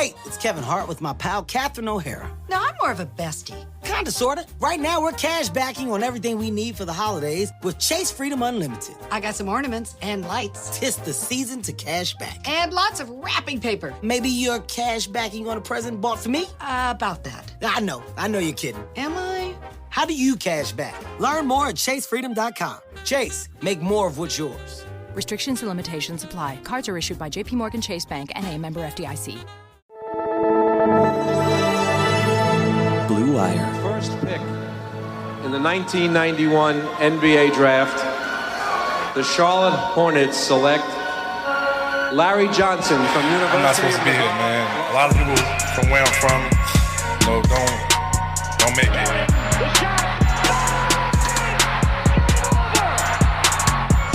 Hey, it's Kevin Hart with my pal Catherine O'Hara. Now, I'm more of a bestie. Kinda, sorta. Right now, we're cash backing on everything we need for the holidays with Chase Freedom Unlimited. I got some ornaments and lights. 'Tis the season to cash back. And lots of wrapping paper. Maybe you're cash backing on a present bought for me? About that. I know you're kidding. Am I? How do you cash back? Learn more at chasefreedom.com. Chase, make more of what's yours. Restrictions and limitations apply. Cards are issued by JPMorgan Chase Bank and a member FDIC. Blue Wire. First pick in the 1991 NBA draft, the Charlotte Hornets select Larry Johnson from University. I'm not supposed to be here, man. A lot of people from where I'm from, don't make it.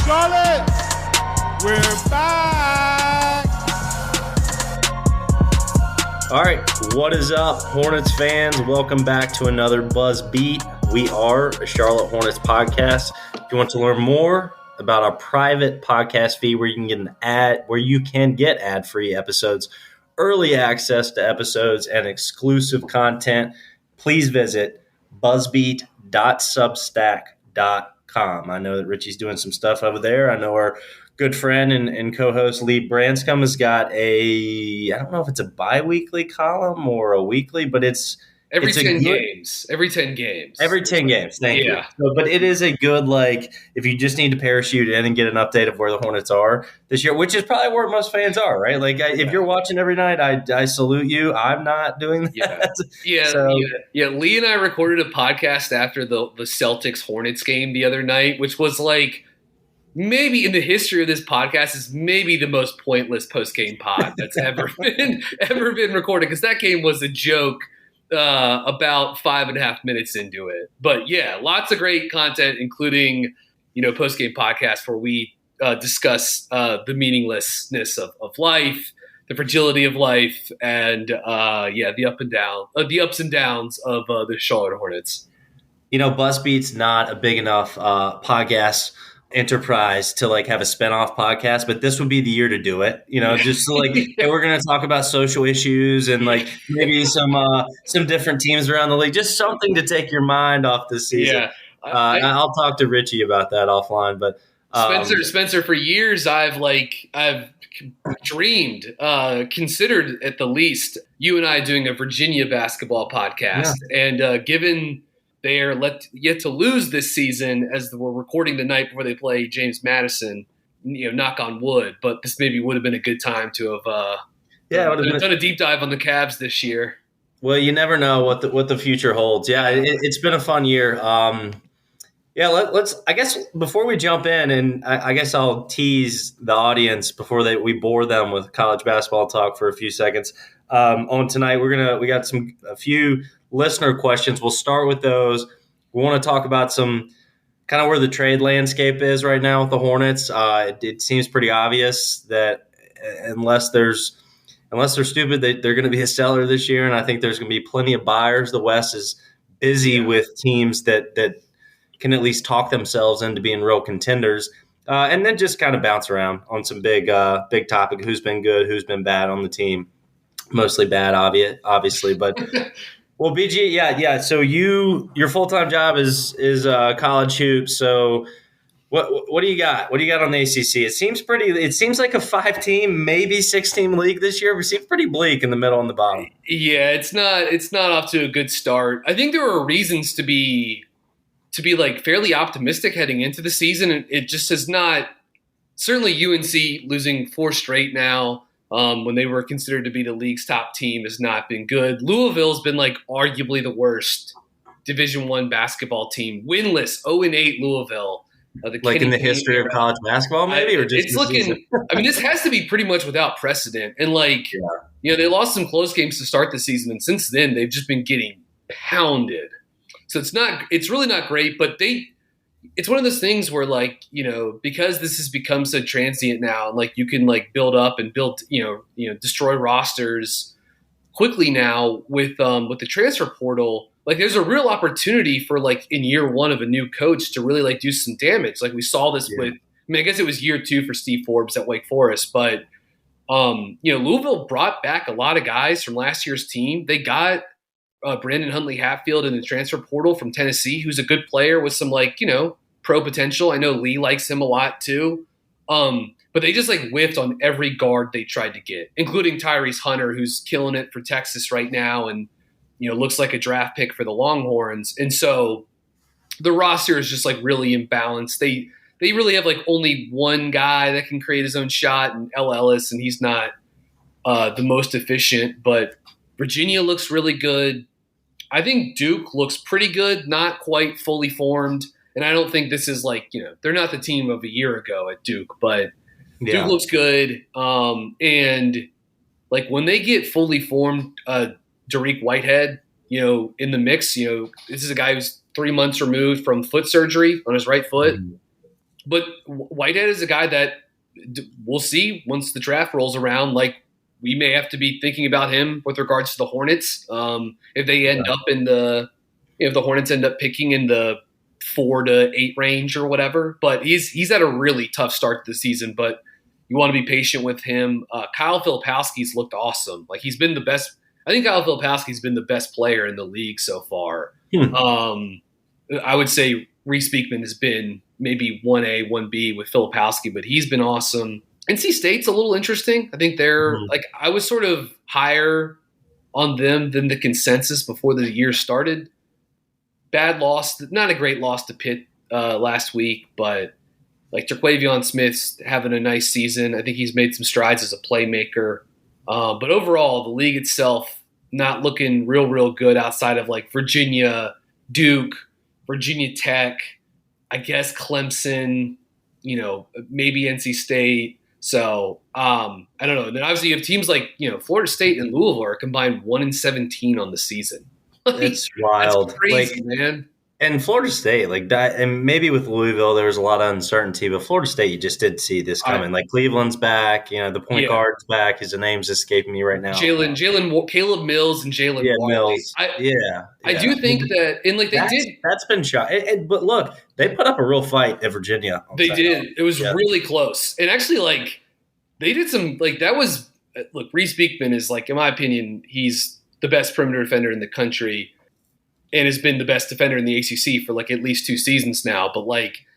Charlotte, we're back. All right, what is up, Hornets fans? Welcome back to another Buzz Beat. We are a Charlotte Hornets podcast. If you want to learn more about our private podcast feed where you can get ad-free episodes, early access to episodes, and exclusive content, please visit buzzbeat.substack.com. I know that Richie's doing some stuff over there. I know our good friend and co-host Lee Branscombe has got I don't know if it's a bi-weekly column or a weekly, but it's Every 10 games. Every 10 games. Thank you. So, but it is a good, if you just need to parachute in and get an update of where the Hornets are this year, which is probably where most fans are, right? If you're watching every night, I salute you. I'm not doing that. Yeah. Lee and I recorded a podcast after the Celtics Hornets game the other night, which was maybe in the history of this podcast is maybe the most pointless post-game pod that's ever been recorded, because that game was a joke about 5.5 minutes into it. But yeah, lots of great content, including post-game podcasts where we discuss the meaninglessness of life, the fragility of life, and the ups and downs of the Charlotte Hornets. BuzzBeat's not a big enough podcast enterprise to have a spinoff podcast, but this would be the year to do it. Just hey, we're going to talk about social issues and maybe some different teams around the league, just something to take your mind off this season. Yeah, I'll talk to Richie about that offline. But Spencer, for years I've dreamed, considered at the least you and I doing a Virginia basketball podcast, and given they are yet to lose this season, as we're recording the night before they play James Madison. Knock on wood, but this maybe would have been a good time to have done a deep dive on the Cavs this year. Well, you never know what the future holds. Yeah, it's been a fun year. Let's. I guess before we jump in, and I guess I'll tease the audience before we bore them with college basketball talk for a few seconds. On tonight, we got a few listener questions. We'll start with those. We want to talk about some kind of where the trade landscape is right now with the Hornets. It seems pretty obvious that unless they're stupid, they're going to be a seller this year, and I think there's going to be plenty of buyers. The West is busy with teams that can at least talk themselves into being real contenders, and then just kind of bounce around on some big topic: who's been good, who's been bad on the team. Mostly bad, obviously, but. Well, BG, yeah. So your full-time job is college hoops. So what do you got? What do you got on the ACC? It seems like a 5-team, maybe 6-team league this year. It seems pretty bleak in the middle and the bottom. Yeah, it's not off to a good start. I think there are reasons to be fairly optimistic heading into the season. It just has not. Certainly, UNC losing 4 straight now. When they were considered to be the league's top team, has not been good. Louisville's been arguably the worst Division I basketball team, winless, 0-8 Louisville. In the history of college basketball, maybe, or just it's looking. This has to be pretty much without precedent. And they lost some close games to start the season, and since then they've just been getting pounded. So it's really not great, but it's one of those things where because this has become so transient now, and you can build up and destroy rosters quickly now with the transfer portal. There's a real opportunity for in year one of a new coach to really do some damage. We saw this with, I guess it was year 2 for Steve Forbes at Wake Forest, but Louisville brought back a lot of guys from last year's team. They got Brandon Huntley Hatfield in the transfer portal from Tennessee, who's a good player with some pro potential. I know Lee likes him a lot too. But they just whiffed on every guard they tried to get, including Tyrese Hunter, who's killing it for Texas right now and, looks like a draft pick for the Longhorns. And so the roster is just really imbalanced. They really have only one guy that can create his own shot, and L. Ellis, and he's not the most efficient. But Virginia looks really good. I think Duke looks pretty good, not quite fully formed. And I don't think this is they're not the team of a year ago at Duke, but Duke looks good. And when they get fully formed, Dariq Whitehead, in the mix, this is a guy who's 3 months removed from foot surgery on his right foot. Mm-hmm. But Whitehead is a guy that we'll see once the draft rolls around. We may have to be thinking about him with regards to the Hornets. If they end up if the Hornets end up picking in the 4 to 8 range or whatever, but he's had a really tough start to the season, but you want to be patient with him. Kyle Filipowski's looked awesome. He's been the best. I think Kyle Filipowski's been the best player in the league so far. I would say Reese Beekman has been maybe 1A, 1B with Filipowski, but he's been awesome. NC State's a little interesting. I think they're I was sort of higher on them than the consensus before the year started. Bad loss, not a great loss to Pitt last week, but Terquavion Smith's having a nice season. I think he's made some strides as a playmaker. But overall, the league itself not looking real good outside of Virginia, Duke, Virginia Tech, I guess Clemson, maybe NC State. So I don't know. And then obviously you have teams Florida State and Louisville are combined 1-17 on the season. It's wild. That's crazy, man. And Florida State, that, and maybe with Louisville, there was a lot of uncertainty, but Florida State, you just did see this coming. Cleveland's back, the point guard's back. His name's escaping me right now. Caleb Mills and Jalen Mills. I do think that, and that's been shot. But look, they put up a real fight at Virginia. They did. It was really close. And actually, they did some, that was, look, Reese Beekman is, in my opinion, he's the best perimeter defender in the country. And has been the best defender in the ACC for at least 2 seasons now. But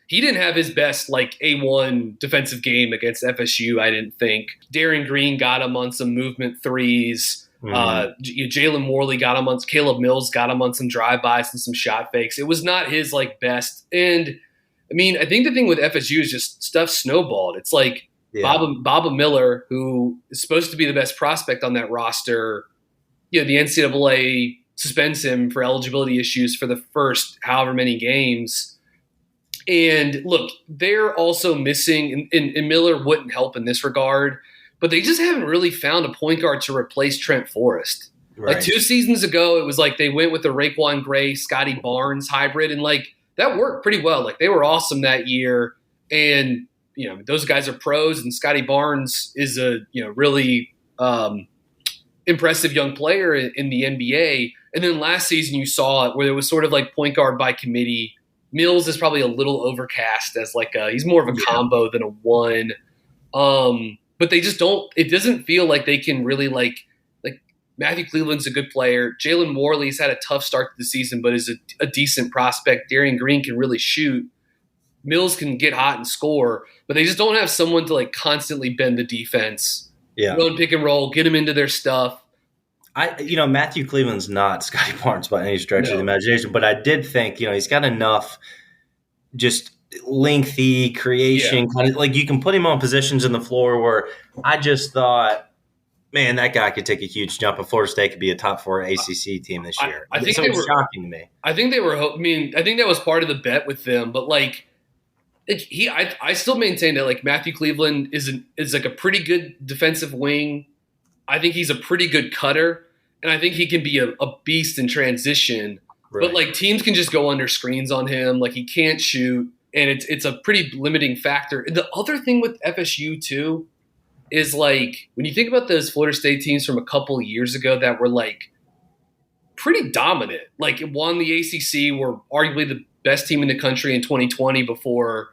he didn't have his best A1 defensive game against FSU, I didn't think. Darren Green got him on some movement threes. Jalen Morley got him on – Caleb Mills got him on some drive-bys and some shot fakes. It was not his best. And, I think the thing with FSU is just stuff snowballed. It's Baba Miller, who is supposed to be the best prospect on that roster, the NCAA – suspends him for eligibility issues for the first however many games. And look, they're also missing, and Miller wouldn't help in this regard, but they just haven't really found a point guard to replace Trent Forrest. Right. 2 seasons ago, it was they went with the Raekwon Gray, Scotty Barnes hybrid, and that worked pretty well. They were awesome that year. And, those guys are pros, and Scotty Barnes is a, really impressive young player in the NBA. And then last season you saw it where there was sort of point guard by committee. Mills is probably a little overcast as he's more of a combo than a one. But they just don't – it doesn't feel like they can really Matthew Cleveland's a good player. Jalen Morley's had a tough start to the season but is a decent prospect. Darian Green can really shoot. Mills can get hot and score. But they just don't have someone to constantly bend the defense. Yeah. Run pick and roll, get them into their stuff. Matthew Cleveland's not Scotty Barnes by any stretch of the imagination, but I did think, he's got enough just lengthy creation, kind of you can put him on positions in the floor where I just thought, man, that guy could take a huge jump and Florida State could be a top 4 ACC team this year. I think it was shocking to me. I think they were, I think that was part of the bet with them, but I still maintain that Matthew Cleveland is a pretty good defensive wing. I think he's a pretty good cutter, and I think he can be a beast in transition. Right. But teams can just go under screens on him. He can't shoot, and it's a pretty limiting factor. And the other thing with FSU too is when you think about those Florida State teams from a couple years ago that were pretty dominant. Won the ACC, were arguably the best team in the country in 2020 before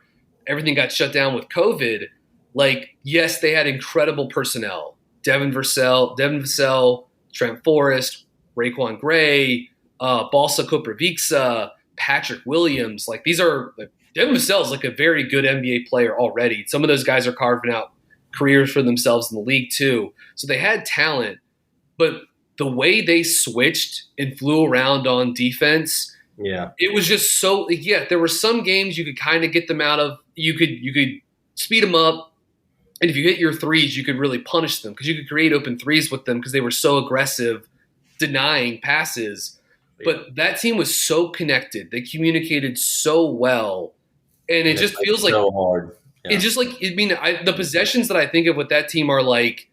everything got shut down with COVID. Like, yes, they had incredible personnel. Devin Vassell, Trent Forrest, Raekwon Gray, Balsa Koprivica, Patrick Williams. Like, Devin Vassell is like a very good NBA player already. Some of those guys are carving out careers for themselves in the league too. So they had talent, but the way they switched and flew around on defense, it was just so, there were some games you could kind of get them out of. You could speed them up. And if you hit your threes, you could really punish them because you could create open threes with them because they were so aggressive denying passes. But that team was so connected. They communicated so well. And it just feels like so hard. Yeah. It's just like, the possessions that I think of with that team are like,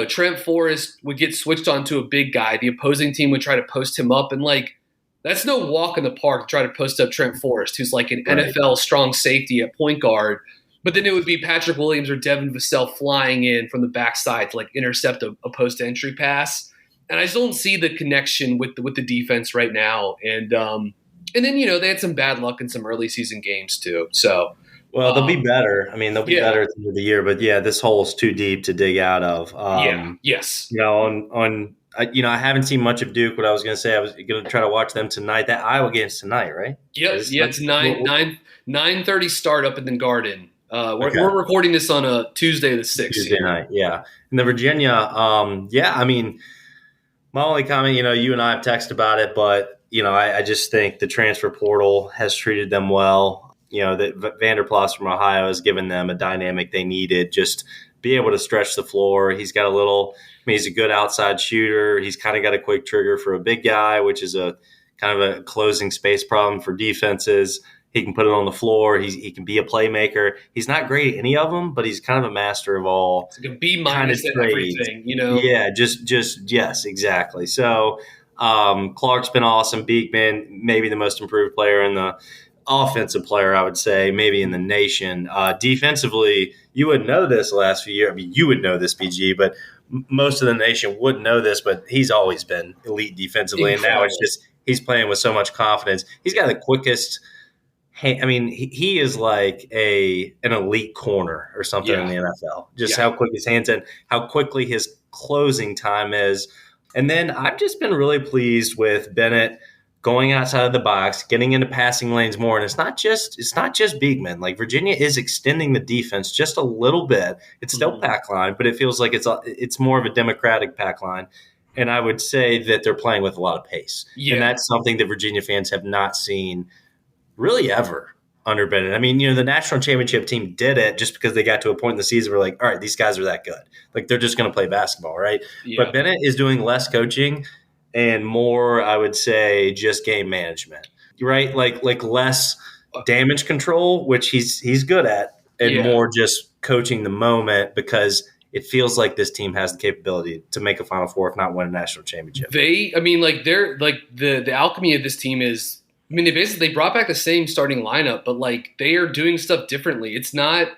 Trent Forrest would get switched onto a big guy. The opposing team would try to post him up. And like, that's no walk in the park to try to post up Trent Forrest, who's like an NFL strong safety at point guard. But then it would be Patrick Williams or Devin Vassell flying in from the backside to like intercept a post entry pass. And I just don't see the connection with the defense right now. And then, they had some bad luck in some early season games too. So, well, they'll be better. I mean, they'll be better at the end of the year. But this hole is too deep to dig out of. Yes. I haven't seen much of Duke. What I was going to say, I was going to try to watch them tonight. That Iowa game's tonight, right? Yes. It's 9:30 start up in the Garden. We're recording this on a Tuesday the 6th. Tuesday night, yeah. And the Virginia, I mean, my only comment, you and I have texted about it, but, I just think the transfer portal has treated them well. That Vanderplas from Ohio has given them a dynamic they needed, just be able to stretch the floor. He's got he's a good outside shooter. He's kind of got a quick trigger for a big guy, which is a kind of a closing space problem for defenses. He can put it on the floor. He can be a playmaker. He's not great at any of them, but he's kind of a master of all. It's like a B- at everything, Yeah, yes, exactly. So Clark's been awesome. Beekman, maybe the most improved player in the offensive player, I would say, maybe in the nation. Defensively, you wouldn't know this the last few years. I mean, you would know this, BG, but most of the nation wouldn't know this, but he's always been elite defensively. Incredible. And now it's just he's playing with so much confidence. He's got the quickest – I mean, he is like an elite corner or something in the NFL. Just how quick his hands and how quickly his closing time is. And then I've just been really pleased with Bennett going outside of the box, getting into passing lanes more. And it's not just Beekman. Like, Virginia is extending the defense just a little bit. It's still pack line, but it feels like it's more of a democratic pack line. And I would say that they're playing with a lot of pace. Yeah. And that's something that Virginia fans have not seen really ever under Bennett. I mean, the national championship team did it just because they got to a point in the season where like, all right, these guys are that good. Like, they're just going to play basketball, right? Yeah. But Bennett is doing less coaching and more, I would say, just game management, right? Like less damage control, which he's good at, and more just coaching the moment because it feels like this team has the capability to make a Final Four, if not win a national championship. The alchemy of this team is, they brought back the same starting lineup, but like they are doing stuff differently. It's not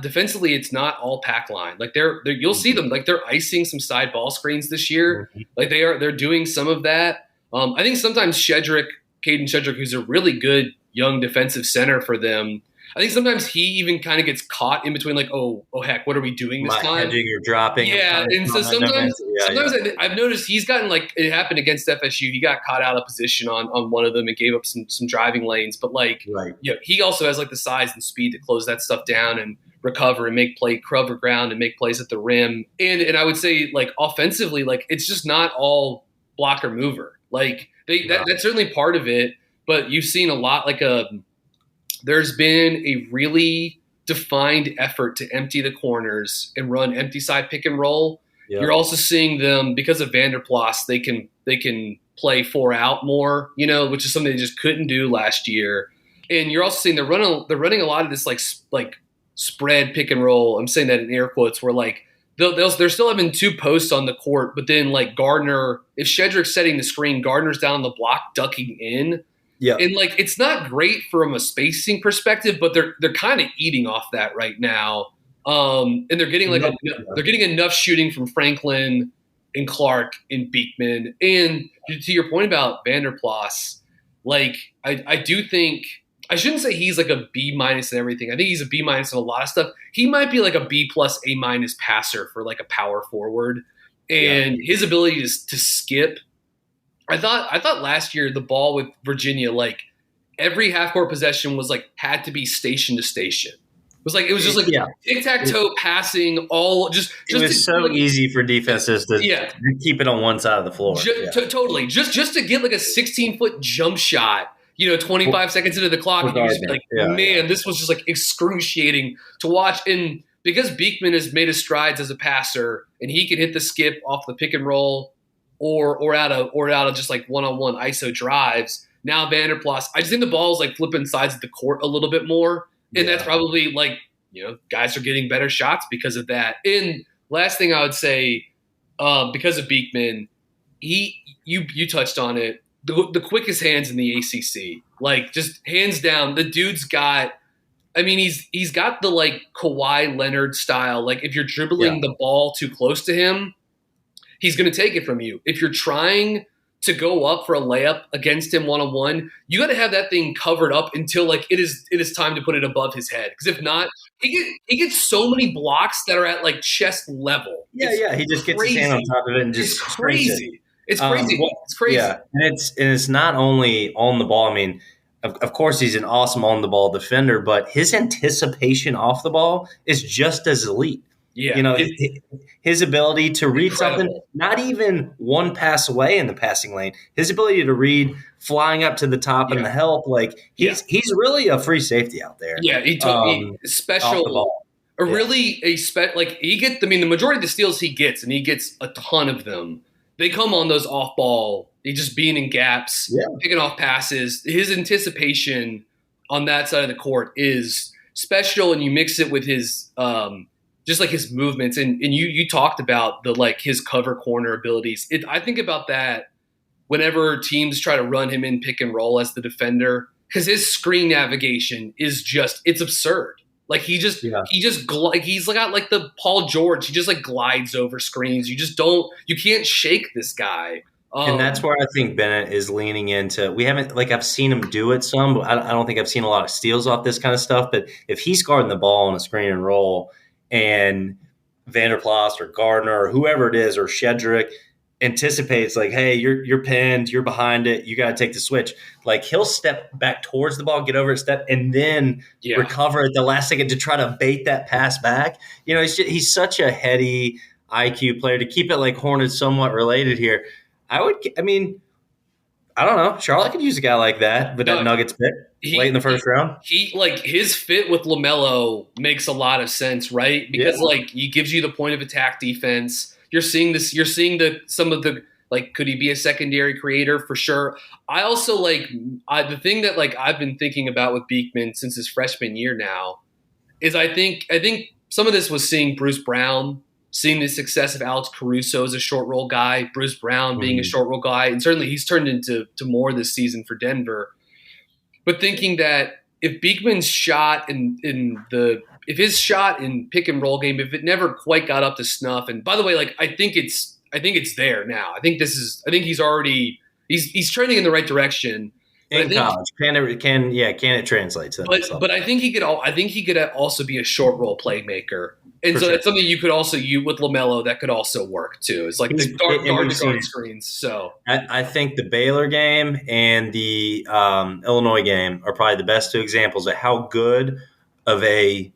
defensively. It's not all pack line. Like you'll see them like they're icing some side ball screens this year. Mm-hmm. Like they're doing some of that. I think sometimes Caden Shedrick, who's a really good young defensive center for them, I think sometimes he even kind of gets caught in between, like, oh heck, what are we doing this time? Hedging or dropping. Yeah, and so sometimes I've noticed he's gotten, like, it happened against FSU. He got caught out of position on one of them and gave up some driving lanes. But he also has like the size and speed to close that stuff down and recover and cover ground and make plays at the rim. And I would say, like, offensively, like, it's just not all blocker mover. Like that's certainly part of it, but you've seen a lot there's been a really defined effort to empty the corners and run empty side pick and roll. Yep. You're also seeing them, because of Vanderplas, they can play 4 out more, which is something they just couldn't do last year. And you're also seeing they're running a lot of this like spread pick and roll. I'm saying that in air quotes, where like they're still having 2 posts on the court, but then like Gardner, if Shedrick's setting the screen, Gardner's down the block ducking in. Yeah. And like it's not great from a spacing perspective, but they're kind of eating off that right now. And they're getting they're getting enough shooting from Franklin and Clark and Beekman. And to your point about Vanderplas, like I do think I shouldn't say he's like a B- in everything. I think he's a B- in a lot of stuff. He might be like a B+, A- passer for like a power forward. And his ability to skip. I thought last year the ball with Virginia, like every half court possession was like had to be station to station. It was just like tic-tac-toe passing all just it was so like, easy for defenses to keep it on one side of the floor. Totally. Just to get like a 16-foot jump shot, 25 seconds into the clock, and you just be like, man, this was just like excruciating to watch. And because Beekman has made his strides as a passer and he can hit the skip off the pick and roll or out of just like one-on-one ISO drives. Now Vanderplas, I just think the ball is like flipping sides of the court a little bit more. And that's probably like, guys are getting better shots because of that. And last thing I would say, because of Beekman, you touched on it, the quickest hands in the ACC, like just hands down, the dude's got, he's got the like Kawhi Leonard style. Like if you're dribbling the ball too close to him, he's going to take it from you. If you're trying to go up for a layup against him one-on-one, you got to have that thing covered up until like it is time to put it above his head. Because if not, he gets so many blocks that are at like chest level. He just gets his hand on top of it and just it's crazy. It's crazy. It's crazy. Yeah, and it's not only on the ball. Of course, he's an awesome on the ball defender, but his anticipation off the ball is just as elite. Yeah, his ability to read something, not even one pass away in the passing lane. His ability to read flying up to the top and the help, like he's really a free safety out there. Yeah, he special. Like he gets. The majority of the steals he gets, and he gets a ton of them. They come on those off ball. He just being in gaps, picking off passes. His anticipation on that side of the court is special, and you mix it with his. Just like his movements, and you talked about the like his cover corner abilities. I think about that whenever teams try to run him in pick and roll as the defender, because his screen navigation is it's absurd. Like he's got like the Paul George. He just like glides over screens. You can't shake this guy. And that's where I think Bennett is leaning into. We haven't I've seen him do it some, but I don't think I've seen a lot of steals off this kind of stuff. But if he's guarding the ball on a screen and roll, and Vanderplas or Gardner or whoever it is or Shedrick anticipates like, hey, you're pinned, you're behind it, you got to take the switch. Like he'll step back towards the ball, get over a step, and then recover at the last second to try to bait that pass back. He's such a heady IQ player. To keep it like Hornets somewhat related here, I don't know. Charlotte could use a guy like that, but that Nuggets pick late in the first round. His fit with LaMelo makes a lot of sense, right? Because he gives you the point of attack defense. You're seeing this. You're seeing some of the could he be a secondary creator for sure? I also the thing that I've been thinking about with Beekman since his freshman year now is I think some of this was seeing Bruce Brown. Seeing the success of Alex Caruso as a short roll guy, Bruce Brown being a short roll guy, and certainly he's turned into more this season for Denver. But thinking that if Beekman's shot if his shot in pick and roll game, if it never quite got up to snuff, and by the way, I think it's there now. I think he's already he's trending in the right direction. In college, can it translate to that? But I think he could also be a short roll playmaker. And so that's something you could also use with LaMelo that could also work too. It's like the guard screens. So I think the Baylor game and the Illinois game are probably the best two examples of how good of a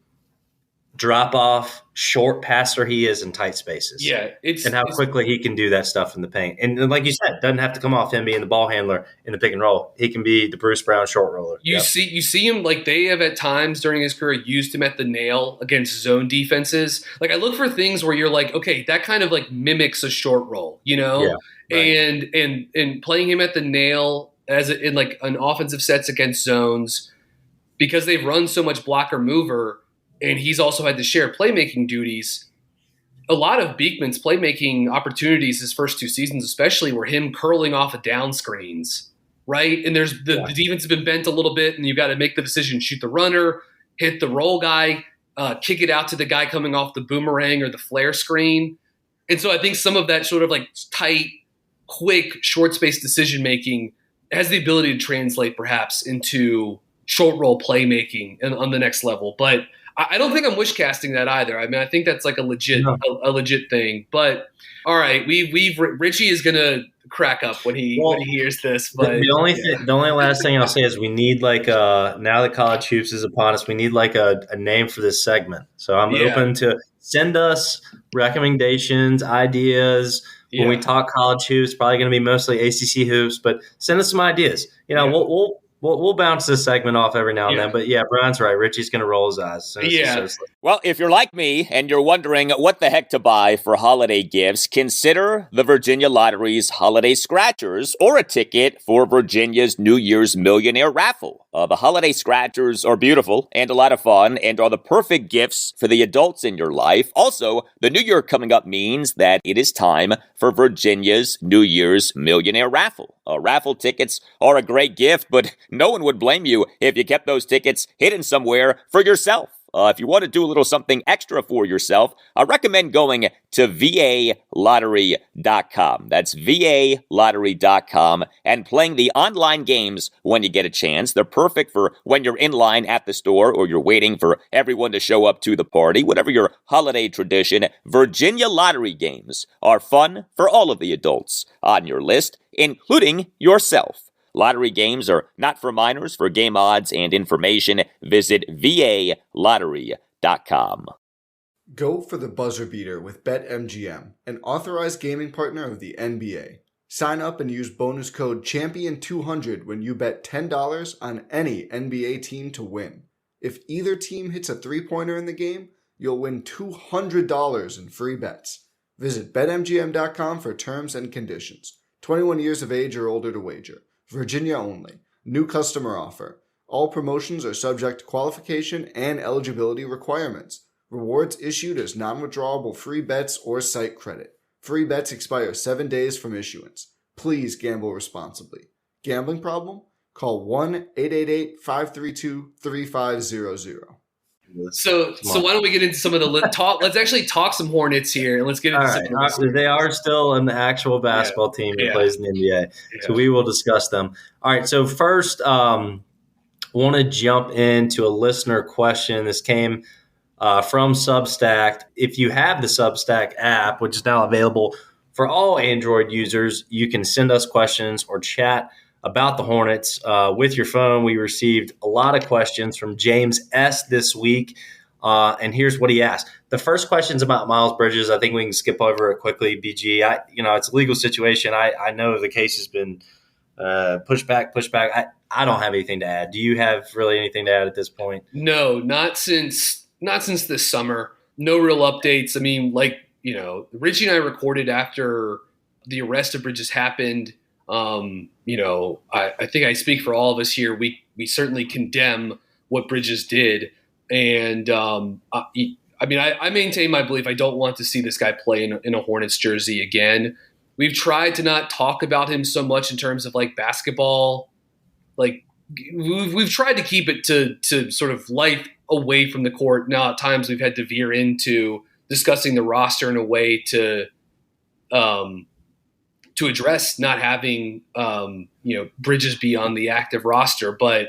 drop-off short passer he is in tight spaces. Yeah, and how quickly he can do that stuff in the paint. And like you said, it doesn't have to come off him being the ball handler in the pick and roll. He can be the Bruce Brown short roller. You see him they have at times during his career used him at the nail against zone defenses. I look for things where you're okay, that kind of mimics a short roll, Yeah, right. And playing him at the nail in an offensive sets against zones because they've run so much blocker mover. And he's also had to share playmaking duties. A lot of Beekman's playmaking opportunities his first two seasons especially were him curling off of down screens, right? And there's the defense has been bent a little bit, and you've got to make the decision, shoot the runner, hit the roll guy, kick it out to the guy coming off the boomerang or the flare screen. And so I think some of that sort of tight, quick, short space decision-making has the ability to translate perhaps into short roll playmaking on the next level. But I don't think I'm wish casting that either. I mean, I think that's like a legit thing. But all right, Richie is gonna crack up when he hears this. But the only last thing I'll say is we need now that college hoops is upon us, we need a name for this segment. So I'm open to send us recommendations, ideas. When we talk college hoops, probably going to be mostly ACC hoops, but send us some ideas. We'll bounce this segment off every now and then. But Brian's right. Richie's going to roll his eyes. Well, if you're like me and you're wondering what the heck to buy for holiday gifts, consider the Virginia Lottery's Holiday Scratchers or a ticket for Virginia's New Year's Millionaire Raffle. The Holiday Scratchers are beautiful and a lot of fun and are the perfect gifts for the adults in your life. Also, the new year coming up means that it is time for Virginia's New Year's Millionaire Raffle. Raffle tickets are a great gift, but no one would blame you if you kept those tickets hidden somewhere for yourself. If you want to do a little something extra for yourself, I recommend going to VALottery.com. That's VALottery.com and playing the online games when you get a chance. They're perfect for when you're in line at the store or you're waiting for everyone to show up to the party. Whatever your holiday tradition, Virginia Lottery games are fun for all of the adults on your list, including yourself. Lottery games are not for minors. For game odds and information, visit VALottery.com. Go for the buzzer beater with BetMGM, an authorized gaming partner of the NBA. Sign up and use bonus code CHAMPION200 when you bet $10 on any NBA team to win. If either team hits a three-pointer in the game, you'll win $200 in free bets. Visit BetMGM.com for terms and conditions. 21 years of age or older to wager. Virginia only. New customer offer. All promotions are subject to qualification and eligibility requirements. Rewards issued as non-withdrawable free bets or site credit. Free bets expire 7 days from issuance. Please gamble responsibly. Gambling problem? Call 1-888-532-3500. So why don't we get into some of the talk? Let's actually talk some Hornets here, and let's get into some of They are still an actual basketball team that plays in the NBA, so we will discuss them. All right, so first, want to jump into a listener question. This came from Substack. If you have the Substack app, which is now available for all Android users, you can send us questions or chat about the Hornets with your phone. We received a lot of questions from James S. this week, and here's what he asked. The first question's about Miles Bridges. I think we can skip over it quickly, BG. It's a legal situation. I know the case has been pushed back. I don't have anything to add. Do you have really anything to add at this point? No, not since this summer. No real updates. I mean, Richie and I recorded after the arrest of Bridges happened. I think I speak for all of us here. We certainly condemn what Bridges did. And I maintain my belief. I don't want to see this guy play in a Hornets jersey again. We've tried to not talk about him so much in terms of basketball. We've tried to keep it to sort of life away from the court. Now at times we've had to veer into discussing the roster in a way to address not having Bridges be on the active roster. But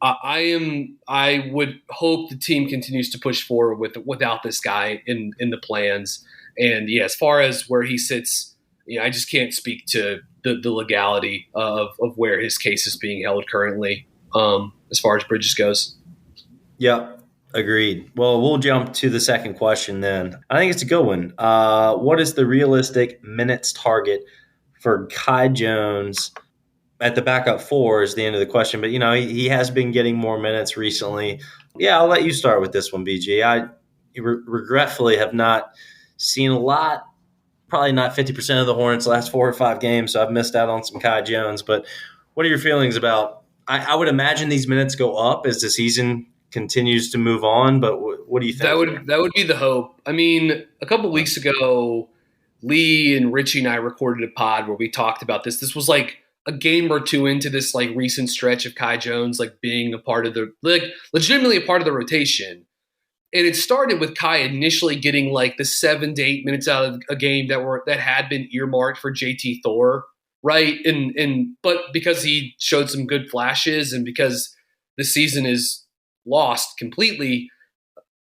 I would hope the team continues to push forward without this guy in the plans. And as far as where he sits, I just can't speak to the legality of where his case is being held currently as far as Bridges goes. Yep. Agreed. Well, we'll jump to the second question then. I think it's a good one. What is the realistic minutes target for Kai Jones at the backup four is the end of the question. But, he has been getting more minutes recently. Yeah, I'll let you start with this one, BG. I regretfully have not seen a lot, probably not 50% of the Hornets last 4 or 5 games, so I've missed out on some Kai Jones. But what are your feelings about – I would imagine these minutes go up as the season continues to move on, but what do you think? That would be the hope. I mean, a couple of weeks ago – Lee and Richie and I recorded a pod where we talked about this. This was a game or two into this recent stretch of Kai Jones being a part of legitimately a part of the rotation. And it started with Kai initially getting the 7 to 8 minutes out of a game that had been earmarked for JT Thor, right? But because he showed some good flashes and because the season is lost completely,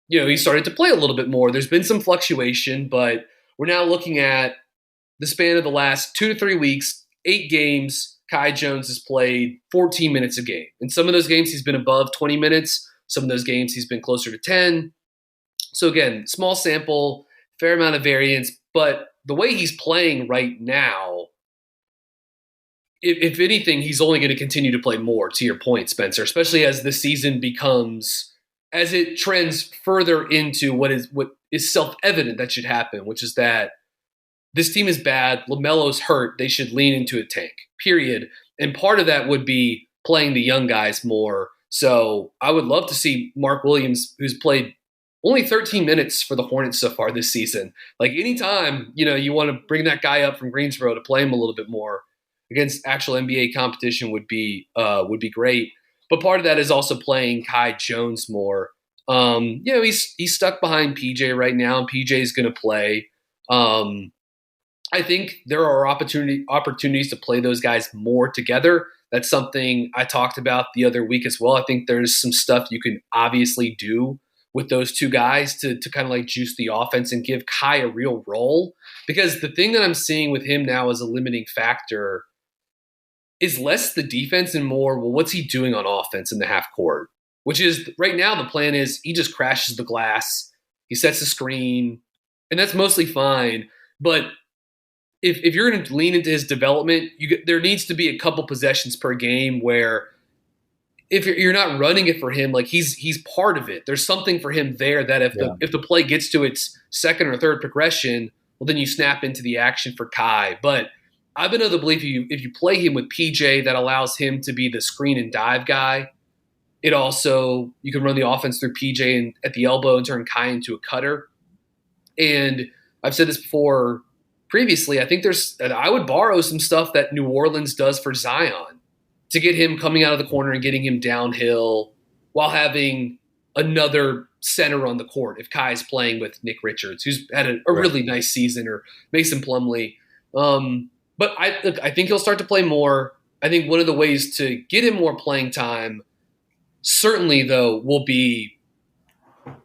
he started to play a little bit more. There's been some fluctuation, but we're now looking at the span of the last 2 to 3 weeks, 8 games. Kai Jones has played 14 minutes a game. In some of those games, he's been above 20 minutes. Some of those games, he's been closer to 10. So again, small sample, fair amount of variance, but the way he's playing right now, if anything, he's only going to continue to play more, to your point, Spencer, especially as the season as it trends further into what is self-evident that should happen, which is that this team is bad, LaMelo's hurt, they should lean into a tank, period. And part of that would be playing the young guys more. So I would love to see Mark Williams, who's played only 13 minutes for the Hornets so far this season. Like anytime, you want to bring that guy up from Greensboro to play him a little bit more against actual NBA competition would be great. But part of that is also playing Kai Jones more. He's stuck behind PJ right now, and PJ is going to play. I think there are opportunities to play those guys more together. That's something I talked about the other week as well. I think there's some stuff you can obviously do with those two guys to kind of like juice the offense and give Kai a real role. Because the thing that I'm seeing with him now as a limiting factor is less the defense and more, well, what's he doing on offense in the half court? Which is right now the plan is he just crashes the glass, he sets the screen, and that's mostly fine. But if you're going to lean into his development, there needs to be a couple possessions per game where if you're not running it for him, like he's part of it. There's something for him there that if the play gets to its second or third progression, well, then you snap into the action for Kai. But I've been of the belief if you play him with PJ, that allows him to be the screen and dive guy. It also, you can run the offense through PJ and at the elbow and turn Kai into a cutter. And I've said this before previously, I think I would borrow some stuff that New Orleans does for Zion to get him coming out of the corner and getting him downhill while having another center on the court. If Kai's playing with Nick Richards, who's had a really nice season, or Mason Plumlee. But I think he'll start to play more. I think one of the ways to get him more playing time, certainly though, will be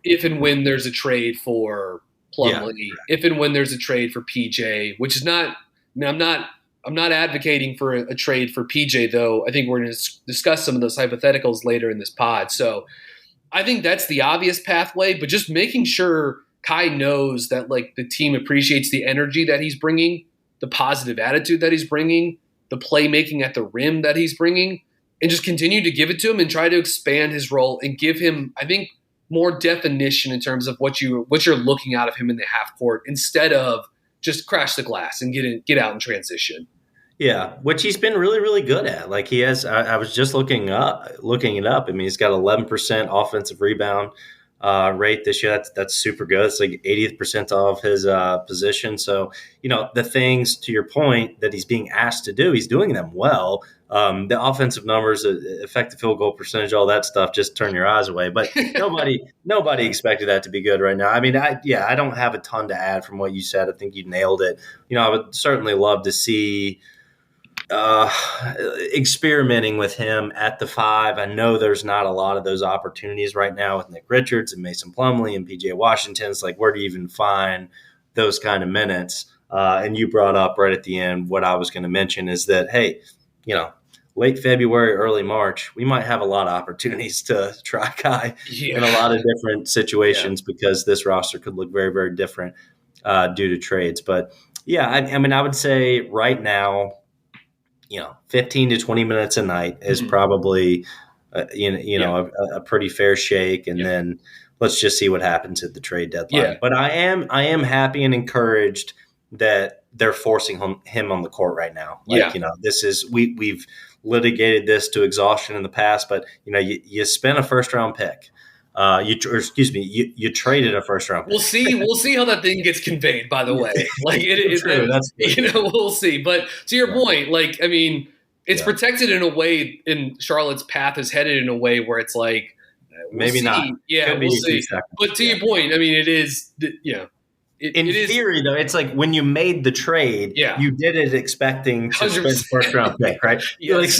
if and when there's a trade for Plumlee, if and when there's a trade for PJ, which is not, I'm not advocating for a trade for PJ, though. I think we're going to discuss some of those hypotheticals later in this pod. So I think that's the obvious pathway, but just making sure Kai knows that like the team appreciates the energy that he's bringing, the positive attitude that he's bringing, the playmaking at the rim that he's bringing, and just continue to give it to him and try to expand his role and give him, I think, more definition in terms of what you're looking out of him in the half court, instead of just crash the glass and get out in transition. Yeah, which he's been really, really good at. Like he has, I was just looking it up. I mean, he's got 11% offensive rebound rate this year. That's super good. It's like 80th percentile of his position. So, the things, to your point, that he's being asked to do, he's doing them well. The offensive numbers, effective field goal percentage, all that stuff, just turn your eyes away. But nobody expected that to be good right now. I mean, I don't have a ton to add from what you said. I think you nailed it. I would certainly love to see experimenting with him at the 5. I know there's not a lot of those opportunities right now with Nick Richards and Mason Plumlee and PJ Washington. It's like, where do you even find those kind of minutes? And you brought up right at the end what I was going to mention is that, hey, late February, early March, we might have a lot of opportunities to try Kai in a lot of different situations because this roster could look very, very different due to trades. But yeah, I mean, I would say right now, 15 to 20 minutes a night is probably, a pretty fair shake. And then let's just see what happens at the trade deadline. Yeah. But I am happy and encouraged that they're forcing him on the court right now. This is, we've litigated this to exhaustion in the past, but you spent a first round pick. You traded a first round pick. We'll see how that thing gets conveyed, by the way. Like we'll see. But to your point, like, I mean, it's protected in a way, and Charlotte's path is headed in a way where it's like, maybe not. Yeah, we'll see. But to your point, I mean, it In theory, though, it's like when you made the trade, you did it expecting to spend first round pick, right? Yes.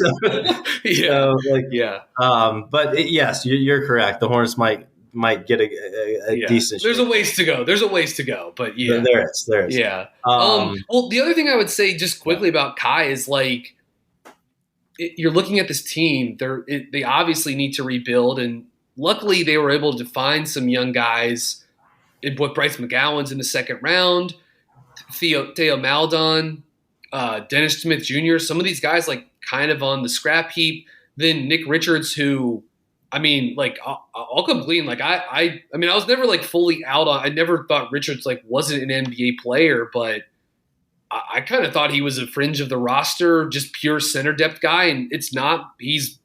Yes, you're correct. The Hornets might get a decent. There's a ways to go. But yeah, there is. Yeah. Well, the other thing I would say just quickly about Kai is like you're looking at this team. They obviously need to rebuild, and luckily they were able to find some young guys. With Bryce McGowan's in the second round, Theo Maldon, Dennis Smith Jr., some of these guys like kind of on the scrap heap. Then Nick Richards, who, I mean, like I'll come clean. Like I was never like fully out on. I never thought Richards like wasn't an NBA player, but I kind of thought he was a fringe of the roster, just pure center depth guy, and it's not. He's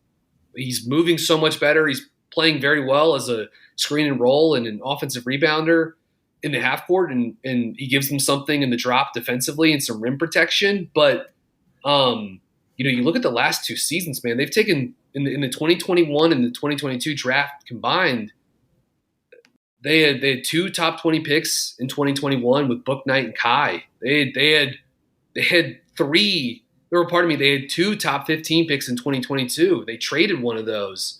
moving so much better. He's playing very well as a screen and roll and an offensive rebounder in the half court, and he gives them something in the drop defensively and some rim protection. But you look at the last two seasons, man. They've taken in the 2021 and the 2022 draft combined. They had two top 20 picks in 2021 with Book Knight and Kai. They had two top 15 picks in 2022. They traded one of those.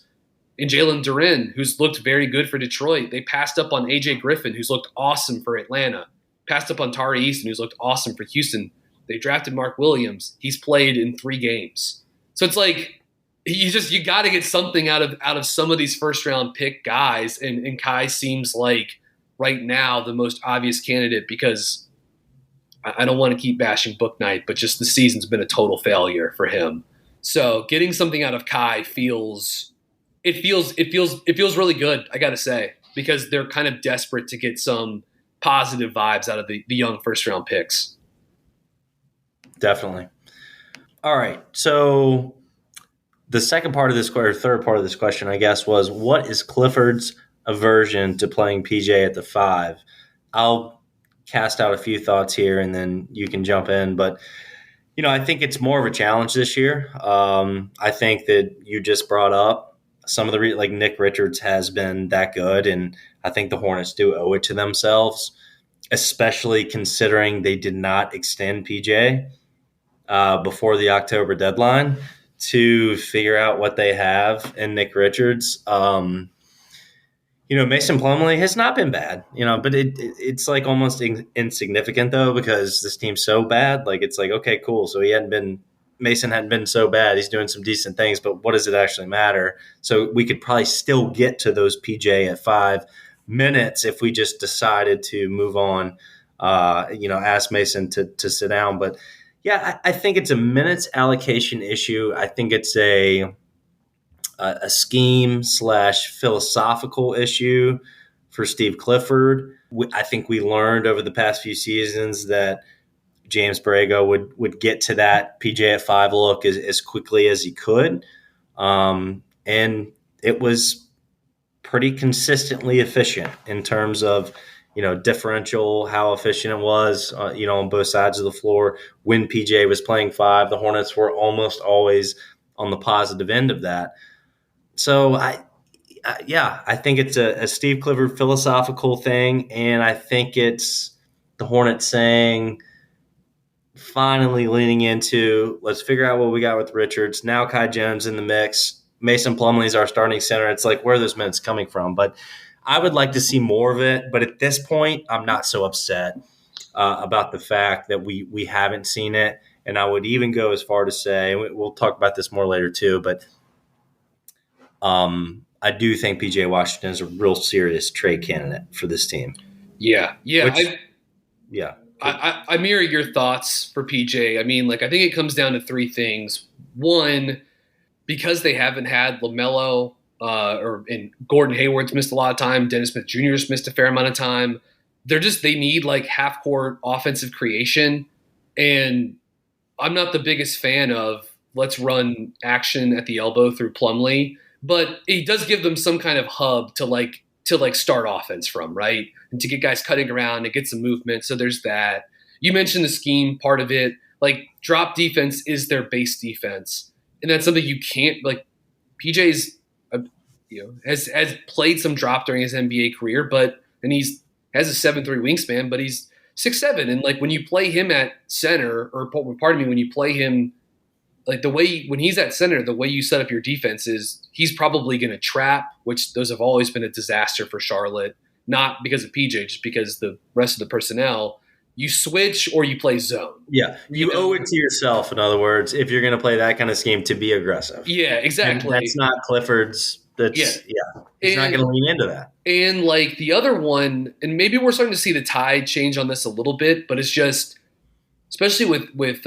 And Jalen Duren, who's looked very good for Detroit. They passed up on A.J. Griffin, who's looked awesome for Atlanta. Passed up on Tari Easton, who's looked awesome for Houston. They drafted Mark Williams. He's played in 3 games. So it's like you got to get something out of some of these first-round pick guys. And Kai seems like right now the most obvious candidate because I don't want to keep bashing Book Knight, but just the season's been a total failure for him. So getting something out of Kai feels really good, I gotta say, because they're kind of desperate to get some positive vibes out of the young first round picks. Definitely. All right. So the second part of this or third part of this question, I guess, was what is Clifford's aversion to playing PJ at the 5? I'll cast out a few thoughts here and then you can jump in, but I think it's more of a challenge this year. I think that you just brought up some of the like Nick Richards has been that good, and I think the Hornets do owe it to themselves, especially considering they did not extend PJ before the October deadline to figure out what they have in Nick Richards. Mason Plumlee has not been bad, but it's like almost insignificant though because this team's so bad. Like it's like okay, cool. So Mason hadn't been so bad. He's doing some decent things, but what does it actually matter? So we could probably still get to those PJ at 5 minutes if we just decided to move on, ask Mason to sit down. But, yeah, I think it's a minutes allocation issue. I think it's a scheme / philosophical issue for Steve Clifford. I think we learned over the past few seasons that James Borrego would get to that PJ at 5 look as quickly as he could. And it was pretty consistently efficient in terms of, differential, how efficient it was, on both sides of the floor. When PJ was playing 5, the Hornets were almost always on the positive end of that. So I think it's a Steve Clifford philosophical thing. And I think it's the Hornets saying, finally leaning into let's figure out what we got with Richards. Now Kai Jones in the mix. Mason Plumlee is our starting center. It's like where are those minutes coming from? But I would like to see more of it. But at this point, I'm not so upset about the fact that we haven't seen it. And I would even go as far to say, and we'll talk about this more later too, but I do think PJ Washington is a real serious trade candidate for this team. Yeah. Yeah. I mirror your thoughts for PJ. I mean, like, I think it comes down to 3 things. One, because they haven't had LaMelo and Gordon Hayward's missed a lot of time. Dennis Smith Jr.'s missed a fair amount of time. They need like half-court offensive creation. And I'm not the biggest fan of let's run action at the elbow through Plumlee, but it does give them some kind of hub to start offense from, right? And to get guys cutting around and get some movement. So there's that. You mentioned the scheme part of it. Like, drop defense is their base defense. And that's something you can't, like, PJ's, has played some drop during his NBA career, and he's has a 7'3" wingspan, but he's 6'7", and like when you play him at center, or pardon me, when you play him, like the way when he's at center, the way you set up your defense is he's probably going to trap, which those have always been a disaster for Charlotte. Not because of PJ, just because the rest of the personnel. You switch or you play zone. Yeah, you owe it to yourself, in other words, if you're going to play that kind of scheme, to be aggressive. Yeah, exactly. And that's not Clifford's. He's not going to lean into that. And like the other one, and maybe we're starting to see the tide change on this a little bit, but it's just, especially with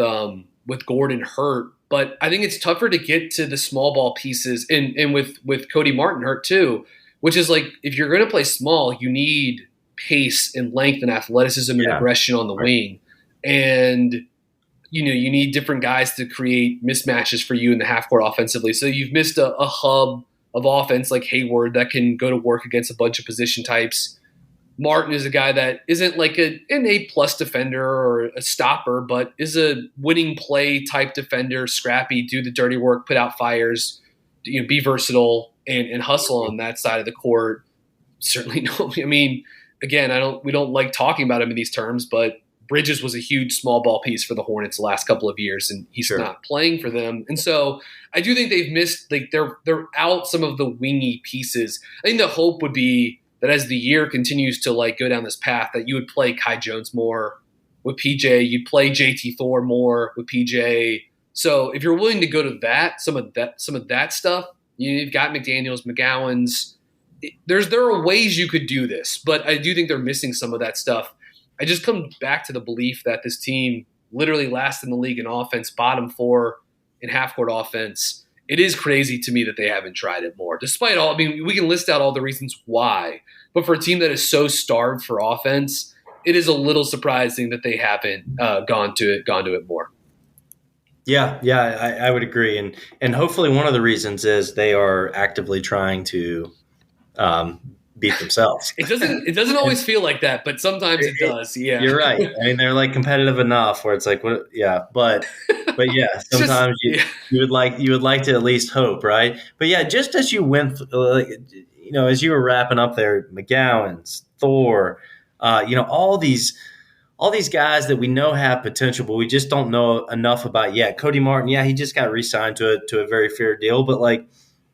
Gordon hurt. But I think it's tougher to get to the small ball pieces, and with Cody Martin hurt too, which is like if you're going to play small, you need pace and length and athleticism and aggression on the wing. And, you need different guys to create mismatches for you in the half court offensively. So you've missed a hub of offense like Hayward that can go to work against a bunch of position types. Martin is a guy that isn't like an A+ defender or a stopper, but is a winning play type defender, scrappy, do the dirty work, put out fires, be versatile and hustle on that side of the court. Certainly no. I mean, again, we don't like talking about him in these terms, but Bridges was a huge small ball piece for the Hornets the last couple of years, and he's not playing for them. And so I do think they've missed, like they're out some of the wingy pieces. I think the hope would be that as the year continues to like go down this path, that you would play Kai Jones more with PJ, you'd play JT Thor more with PJ. So if you're willing to go to that, some of that stuff, you've got McDaniels, McGowan's. There are ways you could do this, but I do think they're missing some of that stuff. I just come back to the belief that this team literally last in the league in offense, bottom 4 in half-court offense. It is crazy to me that they haven't tried it more. Despite all, I mean, we can list out all the reasons why, but for a team that is so starved for offense, it is a little surprising that they haven't gone to it more. Yeah, I would agree, and hopefully one of the reasons is they are actively trying to beat themselves. It doesn't always feel like that, but sometimes it does. Yeah, you're right. I mean, they're like competitive enough where it's like, what? Yeah, but yeah, sometimes you would like to at least hope, right? But yeah, just as you went, as you were wrapping up there, McGowan's, Thor, all these guys that we know have potential, but we just don't know enough about yet. Cody Martin, he just got re-signed to a very fair deal, but like,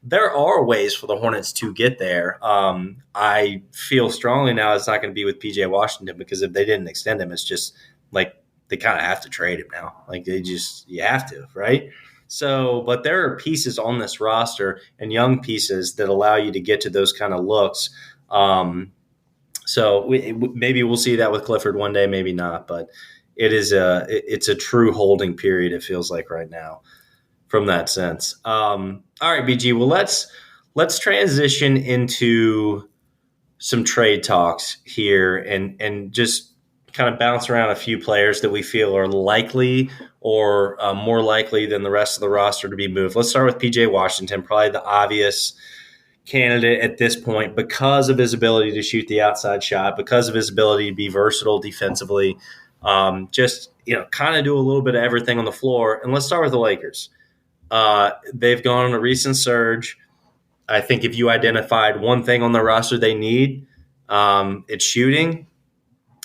there are ways for the Hornets to get there. I feel strongly now it's not going to be with PJ Washington, because if they didn't extend him, it's just like they kind of have to trade him now. Like you have to, right? So, but there are pieces on this roster and young pieces that allow you to get to those kind of looks. So maybe we'll see that with Clifford one day, maybe not, but it's a true holding period. It feels like right now from that sense. All right, BG. Well, let's transition into some trade talks here and just kind of bounce around a few players that we feel are likely or more likely than the rest of the roster to be moved. Let's start with PJ Washington, probably the obvious candidate at this point because of his ability to shoot the outside shot, because of his ability to be versatile defensively, kind of do a little bit of everything on the floor. And let's start with the Lakers. They've gone on a recent surge. I think if you identified one thing on the roster they need, it's shooting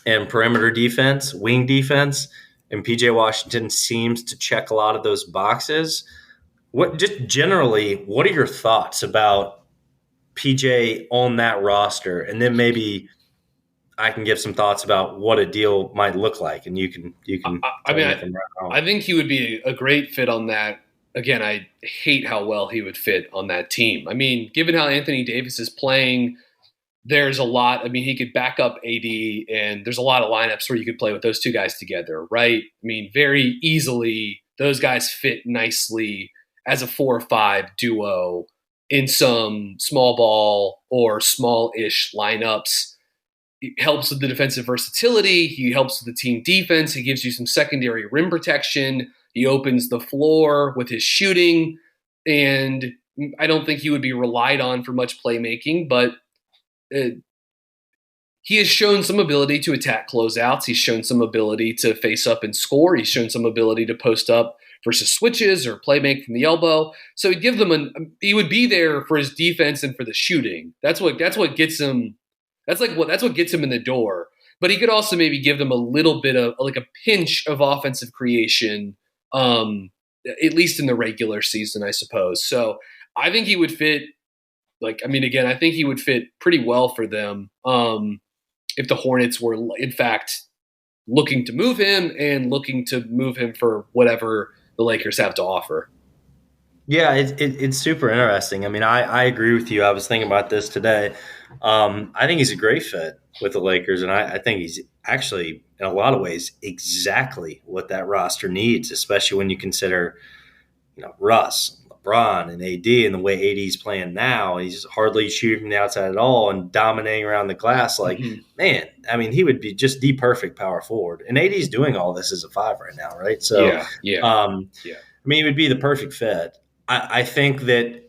and perimeter defense, wing defense, and PJ Washington seems to check a lot of those boxes. What are your thoughts about PJ on that roster? And then maybe I can give some thoughts about what a deal might look like, and you can. I think he would be a great fit on that. Again, I hate how well he would fit on that team. I mean, given how Anthony Davis is playing, there's a lot. I mean, he could back up AD, and there's a lot of lineups where you could play with those two guys together, right? I mean, very easily, those guys fit nicely as a 4 or 5 duo in some small ball or small-ish lineups. It helps with the defensive versatility. He helps with the team defense. He gives you some secondary rim protection. He opens the floor with his shooting, and I don't think he would be relied on for much playmaking, but he has shown some ability to attack closeouts. He's shown some ability to face up and score. He's shown some ability to post up versus switches or play make from the elbow. So he'd give them he would be there for his defense and for the shooting. That's what gets him. That's what gets him in the door. but he could also maybe give them a little bit of like a pinch of offensive creation, at least in the regular season, I suppose. So I think he would fit. I think he would fit pretty well for them if the Hornets were, in fact, looking to move him and looking to move him for whatever the Lakers have to offer. Yeah, it's super interesting. I mean, I agree with you. I was thinking about this today. I think he's a great fit with the Lakers, and I think he's actually, in a lot of ways, exactly what that roster needs, especially when you consider, Russ, LeBron, and AD, and the way AD's playing now. He's hardly shooting from the outside at all and dominating around the glass. Man, I mean, he would be just the perfect power forward. And AD's doing all this as a 5 right now, right? So, I mean, he would be the perfect fit. I think that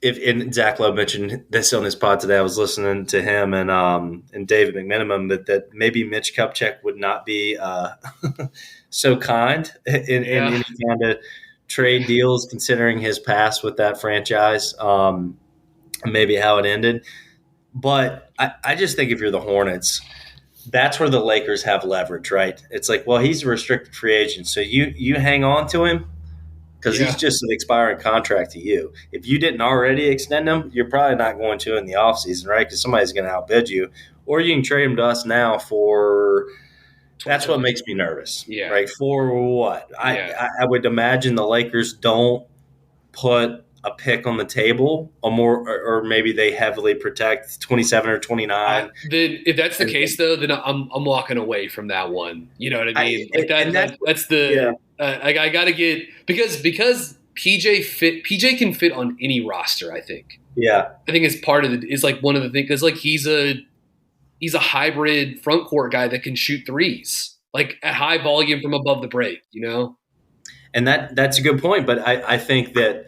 and Zach Lowe mentioned this on his pod today. I was listening to him and David McMenamin that maybe Mitch Kupchak would not be so kind in any kind of trade deals, considering his past with that franchise, and maybe how it ended. But I just think if you're the Hornets, that's where the Lakers have leverage, right? It's like, well, he's a restricted free agent, so you hang on to him because he's just an expiring contract to you. If you didn't already extend him, you're probably not going to in the offseason, right? Because somebody's going to outbid you. Or you can trade him to us now for – that's what makes me nervous, right? For what? I would imagine the Lakers don't put a pick on the table or maybe they heavily protect 27 or 29. If that's the case, though, then I'm walking away from that one. You know what I mean? I got to get because PJ can fit on any roster. I think. Yeah, I think it's part of is like one of the things because like he's a hybrid front court guy that can shoot threes like at high volume from above the break. And that's a good point. But I think that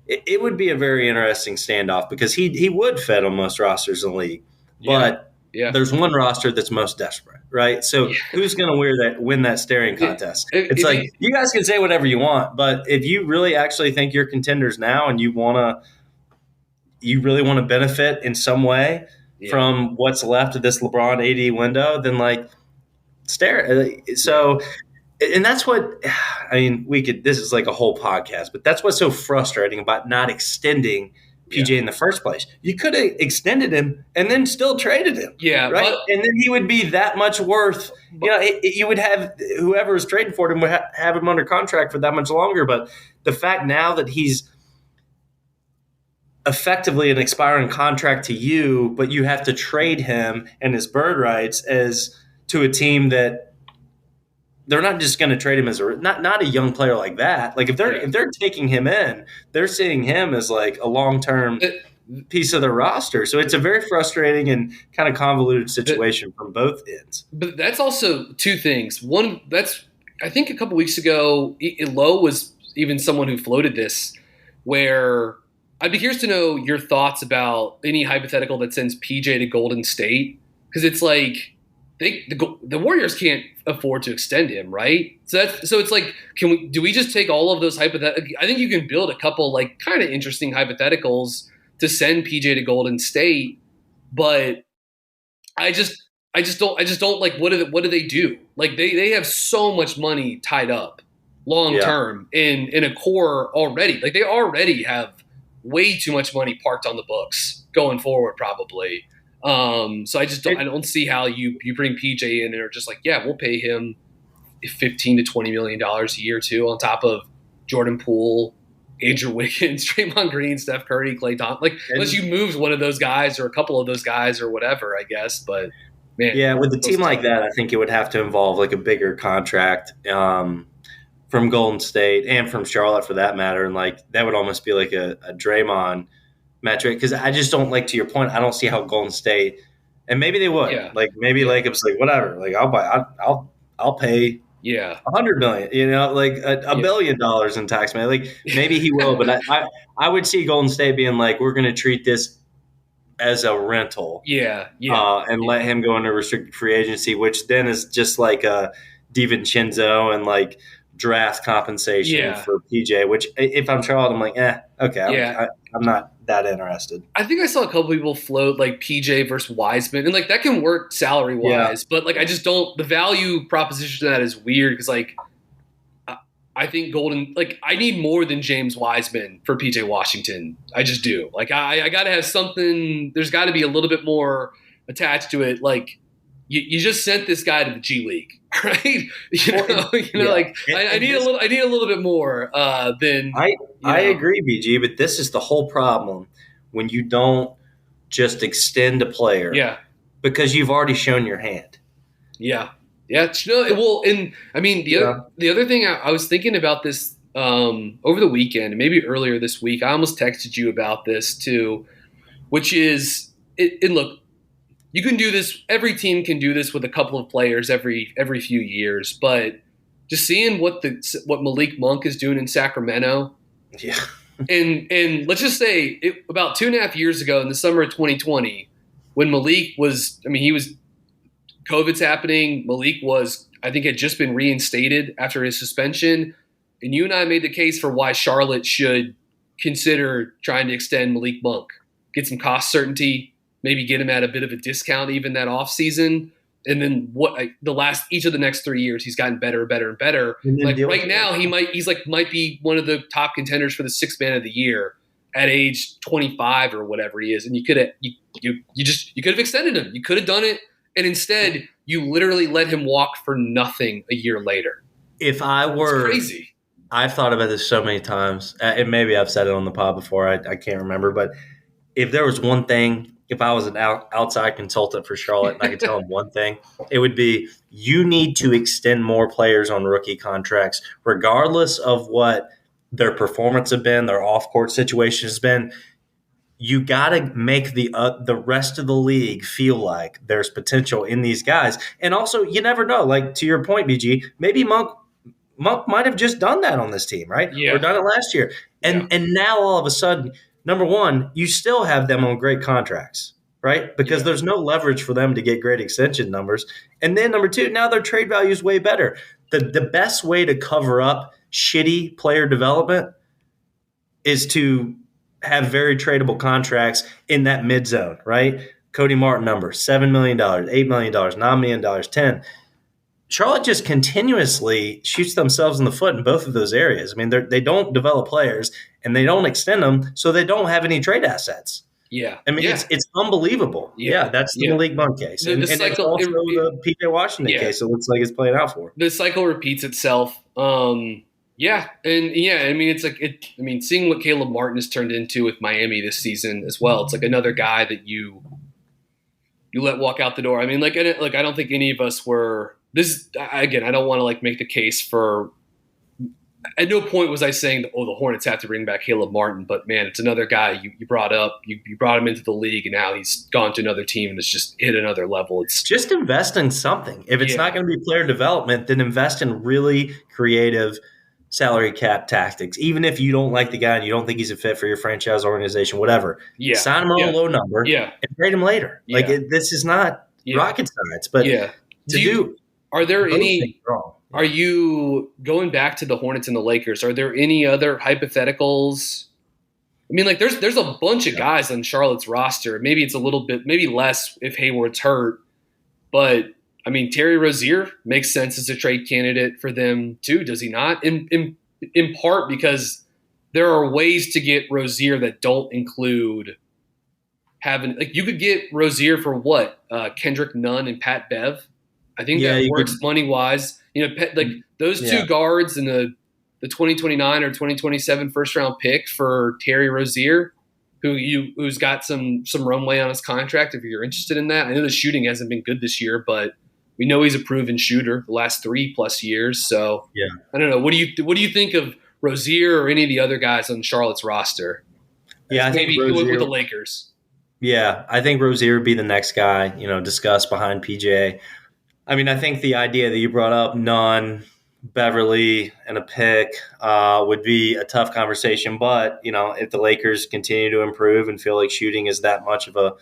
it would be a very interesting standoff because he would fit on most rosters in the league, but there's one roster that's most desperate, right? So who's going to win that staring contest? It's like you guys can say whatever you want, but if you really actually think you're contenders now and you really want to benefit in some way from what's left of this LeBron AD window, then like stare. So. And that's what – I mean, this is like a whole podcast, but that's what's so frustrating about not extending PJ in the first place. You could have extended him and then still traded him. Yeah. Right? And then he would be that much worth – you would have – whoever is trading for him would have him under contract for that much longer. But the fact now that he's effectively an expiring contract to you, but you have to trade him and his bird rights to a team that – they're not just going to trade him as not a young player like that. Like if they're taking him in, they're seeing him as like a long-term piece of the roster. So it's a very frustrating and kind of convoluted situation from both ends. But that's also two things. One, I think a couple weeks ago, Lowe was even someone who floated this, where I'd be curious to know your thoughts about any hypothetical that sends PJ to Golden State, because it's like the Warriors can't afford to extend him, right? So it's like, do we just take all of those hypotheticals? I think you can build a couple like kind of interesting hypotheticals to send PJ to Golden State, but I just don't like what do they do? Like they have so much money tied up long term in a core already. Like they already have way too much money parked on the books going forward, probably. So I don't see how you bring PJ in and are just like, we'll pay him $15 to $20 million a year too, on top of Jordan Poole, Andrew Wiggins, Draymond Green, Steph Curry, Klay Thompson. Like unless you moved one of those guys or a couple of those guys or whatever, I guess. But man, with a team like that, I think it would have to involve like a bigger contract from Golden State and from Charlotte for that matter, and like that would almost be like a Draymond metric, because I just don't, like, to your point, I don't see how Golden State, and maybe they would, like maybe Jacobs like whatever, like I'll pay $100 million, like a $1 billion in tax money, like maybe he will, but I would see Golden State being like, we're going to treat this as a rental, and let him go into restricted free agency, which then is just like a DiVincenzo and like draft compensation for PJ, which if I'm Charlotte, I'm like, okay, I'm not that interested. I think I saw a couple people float like PJ versus Wiseman, and like that can work salary wise, but like I just don't. The value proposition of that is weird because like I think Golden, like I need more than James Wiseman for PJ Washington. I just do. Like I got to have something. There's got to be a little bit more attached to it. Like you just sent this guy to the G League, right? Like I need a little bit more than. I agree, BG, but this is the whole problem when you don't just extend a player, because you've already shown your hand. Yeah. Yeah, well, and I mean the other thing I was thinking about this over the weekend, and maybe earlier this week. I almost texted you about this too, which is and look, you can do this. Every team can do this with a couple of players every few years, but just seeing what Malik Monk is doing in Sacramento, and let's just say about 2.5 years ago in the summer of 2020, when Malik was, COVID's happening. Malik had just been reinstated after his suspension. And you and I made the case for why Charlotte should consider trying to extend Malik Monk, get some cost certainty, maybe get him at a bit of a discount even that offseason. And then each of the next 3 years, he's gotten better and better and better. Like right now, he might be one of the top contenders for the sixth man of the year at age 25 or whatever he is. And you could have extended him. You could have done it. And instead, you literally let him walk for nothing a year later. If I were – it's crazy. I've thought about this so many times, and maybe I've said it on the pod before. I can't remember. But if there was one thing, if I was an outside consultant for Charlotte and I could tell them one thing, it would be you need to extend more players on rookie contracts, regardless of what their performance have been, their off-court situation has been. You got to make the rest of the league feel like there's potential in these guys. And also, you never know. Like, to your point, BG, maybe Monk might have just done that on this team, right? Yeah. Or done it last year. And now all of a sudden, number one, you still have them on great contracts, right? Because there's no leverage for them to get great extension numbers. And then number two, now their trade value is way better. The best way to cover up shitty player development is to have very tradable contracts in that mid zone, right? Cody Martin number, $7 million, $8 million, $9 million, $10 million. Charlotte just continuously shoots themselves in the foot in both of those areas. I mean, they don't develop players and they don't extend them, so they don't have any trade assets. Yeah. I mean, it's unbolievable. Yeah, that's the Malik Monk case. And it's also the PJ Washington case it looks like it's playing out for. The cycle repeats itself. It's like seeing what Caleb Martin has turned into with Miami this season as well. It's like another guy that you let walk out the door. I mean, I don't think any of us were this. Again, I don't want to like make the case for. At no point was I saying that, the Hornets have to bring back Caleb Martin, but man, it's another guy you brought up. You brought him into the league, and now he's gone to another team and it's just hit another level. It's just invest in something. If it's not going to be player development, then invest in really creative salary cap tactics. Even if you don't like the guy and you don't think he's a fit for your franchise organization, whatever. Yeah. Sign him on a low number and trade him later. Yeah. This is not rocket science, but are there any – are you going back to the Hornets and the Lakers? Are there any other hypotheticals? I mean, like there's a bunch of guys on Charlotte's roster. Maybe it's a little bit, maybe less if Hayward's hurt. But I mean, Terry Rozier makes sense as a trade candidate for them too, does he not? In part because there are ways to get Rozier that don't include having – like you could get Rozier for what? Kendrick Nunn and Pat Bev? I think that works money-wise. Those two guards and the 2029 or 2027 first-round pick for Terry Rozier, who's got some runway on his contract if you're interested in that. I know the shooting hasn't been good this year, but we know he's a proven shooter the last 3+ years. So I don't know. What do you think of Rozier or any of the other guys on Charlotte's roster? Yeah, I think maybe Rozier, with the Lakers. Yeah, I think Rozier would be the next guy, discussed behind PJ. I mean, I think the idea that you brought up, Nunn, Beverly, and a pick would be a tough conversation. But, if the Lakers continue to improve and feel like shooting is that much of a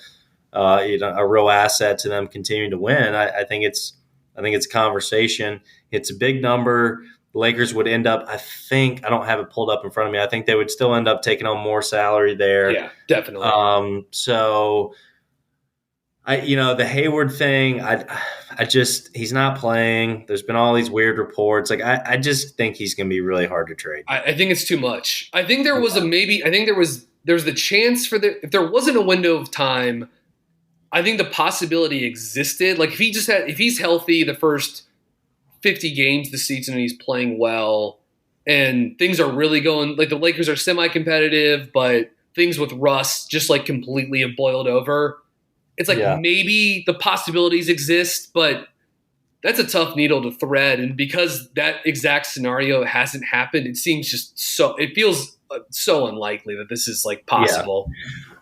real asset to them continuing to win, I think it's a conversation. It's a big number. the Lakers would end up, I think, I don't have it pulled up in front of me. I think they would still end up taking on more salary there. Yeah, definitely. So the Hayward thing, he's not playing. There's been all these weird reports. Like, I just think he's going to be really hard to trade. I think it's too much. I think there was there's the chance if there wasn't a window of time, I think the possibility existed. Like, if he's healthy the first 50 games this season and he's playing well and things are really going, like the Lakers are semi-competitive, but things with Russ just like completely have boiled over. It's like maybe the possibilities exist, but that's a tough needle to thread. And because that exact scenario hasn't happened, it feels so unlikely that this is like possible. Yeah.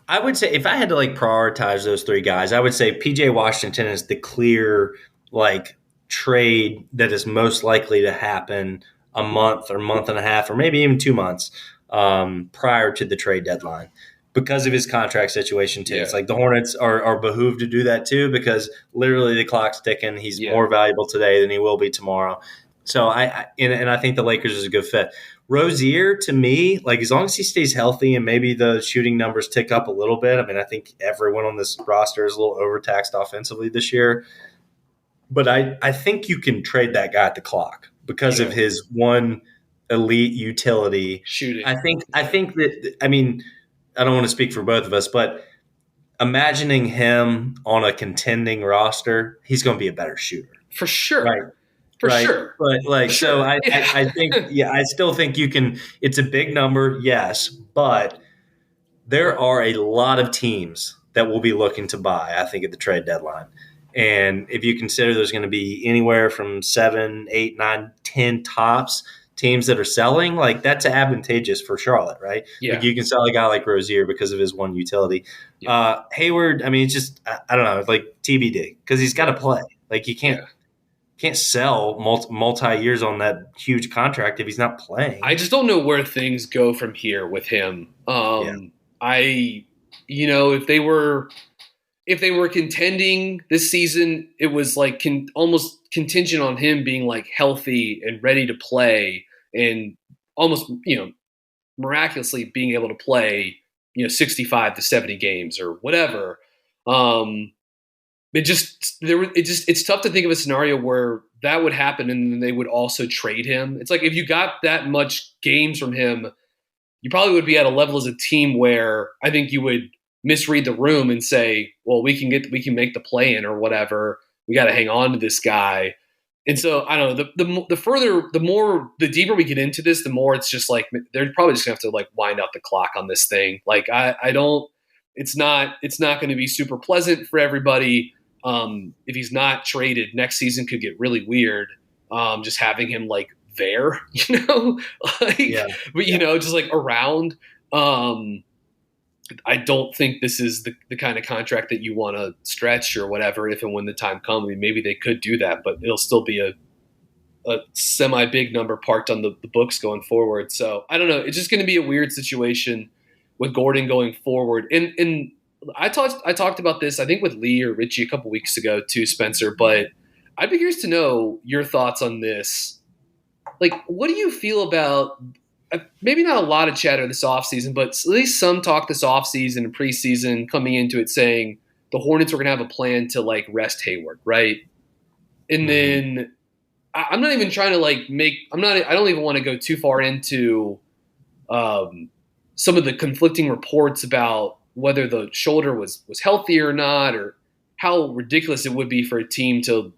I would say if I had to like prioritize those three guys, I would say PJ Washington is the clear like trade that is most likely to happen a month or month and a half or maybe even 2 months prior to the trade deadline because of his contract situation too. Yeah. It's like the Hornets are behooved to do that too because literally the clock's ticking. He's more valuable today than he will be tomorrow. So I think the Lakers is a good fit. Rozier, to me, like as long as he stays healthy and maybe the shooting numbers tick up a little bit. I mean, I think everyone on this roster is a little overtaxed offensively this year. But I think you can trade that guy at the clock because of his one elite utility. Shooting. I think that, I mean, I don't want to speak for both of us, but imagining him on a contending roster, he's going to be a better shooter. For sure. Right. For sure. But like, so I think, I still think you can, it's a big number. Yes. But there are a lot of teams that will be looking to buy, I think, at the trade deadline. And if you consider there's going to be anywhere from 7, 8, 9, 10 tops teams that are selling, like that's advantageous for Charlotte, right? Yeah. Like you can sell a guy like Rozier because of his one utility. Yeah. Hayward, I mean, it's just, I don't know, like TBD because he's got to play. Like you can't sell multi-years on that huge contract if he's not playing. I just don't know where things go from here with him. If they were contending this season, it was like almost contingent on him being like healthy and ready to play and almost, miraculously being able to play, 65 to 70 games or whatever. It's tough to think of a scenario where that would happen and then they would also trade him. It's like if you got that much games from him, you probably would be at a level as a team where I think you would misread the room and say, well, we can make the play in or whatever. We got to hang on to this guy. And so I don't know, the deeper we get into this, the more it's just like, they're probably just gonna have to like wind out the clock on this thing. Like it's not going to be super pleasant for everybody. If he's not traded, next season could get really weird. Just having him like there, just like around. I don't think this is the kind of contract that you want to stretch or whatever if and when the time comes. I mean, maybe they could do that, but it'll still be a semi-big number parked on the books going forward. So I don't know. It's just going to be a weird situation with Gordon going forward. And I talked about this, I think with Lee or Richie a couple weeks ago too, Spencer, but I'd be curious to know your thoughts on this. Like, what do you feel about maybe not a lot of chatter this offseason, but at least some talk this offseason and preseason coming into it saying the Hornets were going to have a plan to like rest Hayward, right? And then I'm not even trying to like I don't even want to go too far into some of the conflicting reports about whether the shoulder was healthy or not, or how ridiculous it would be for a team to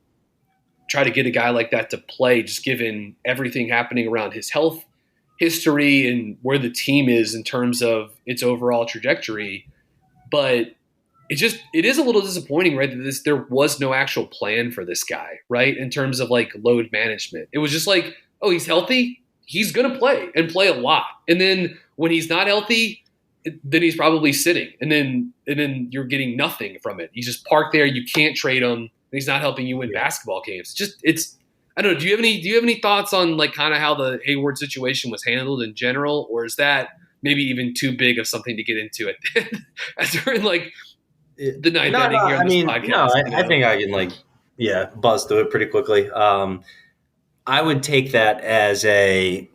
try to get a guy like that to play, just given everything happening around his health history and where the team is in terms of its overall trajectory. But it is a little disappointing, right? That there was no actual plan for this guy, right? In terms of like load management. It was just like, oh, he's healthy. He's going to play and play a lot. And then when he's not healthy, then he's probably sitting. And then you're getting nothing from it. He's just parked there. You can't trade him. And he's not helping you win basketball games. I don't know. Do you have any thoughts on like kind of how the Hayward situation was handled in general, or is that maybe even too big of something to get into it as we're in like the ninth inning here on this podcast? I think I can buzz through it pretty quickly. I would take that as a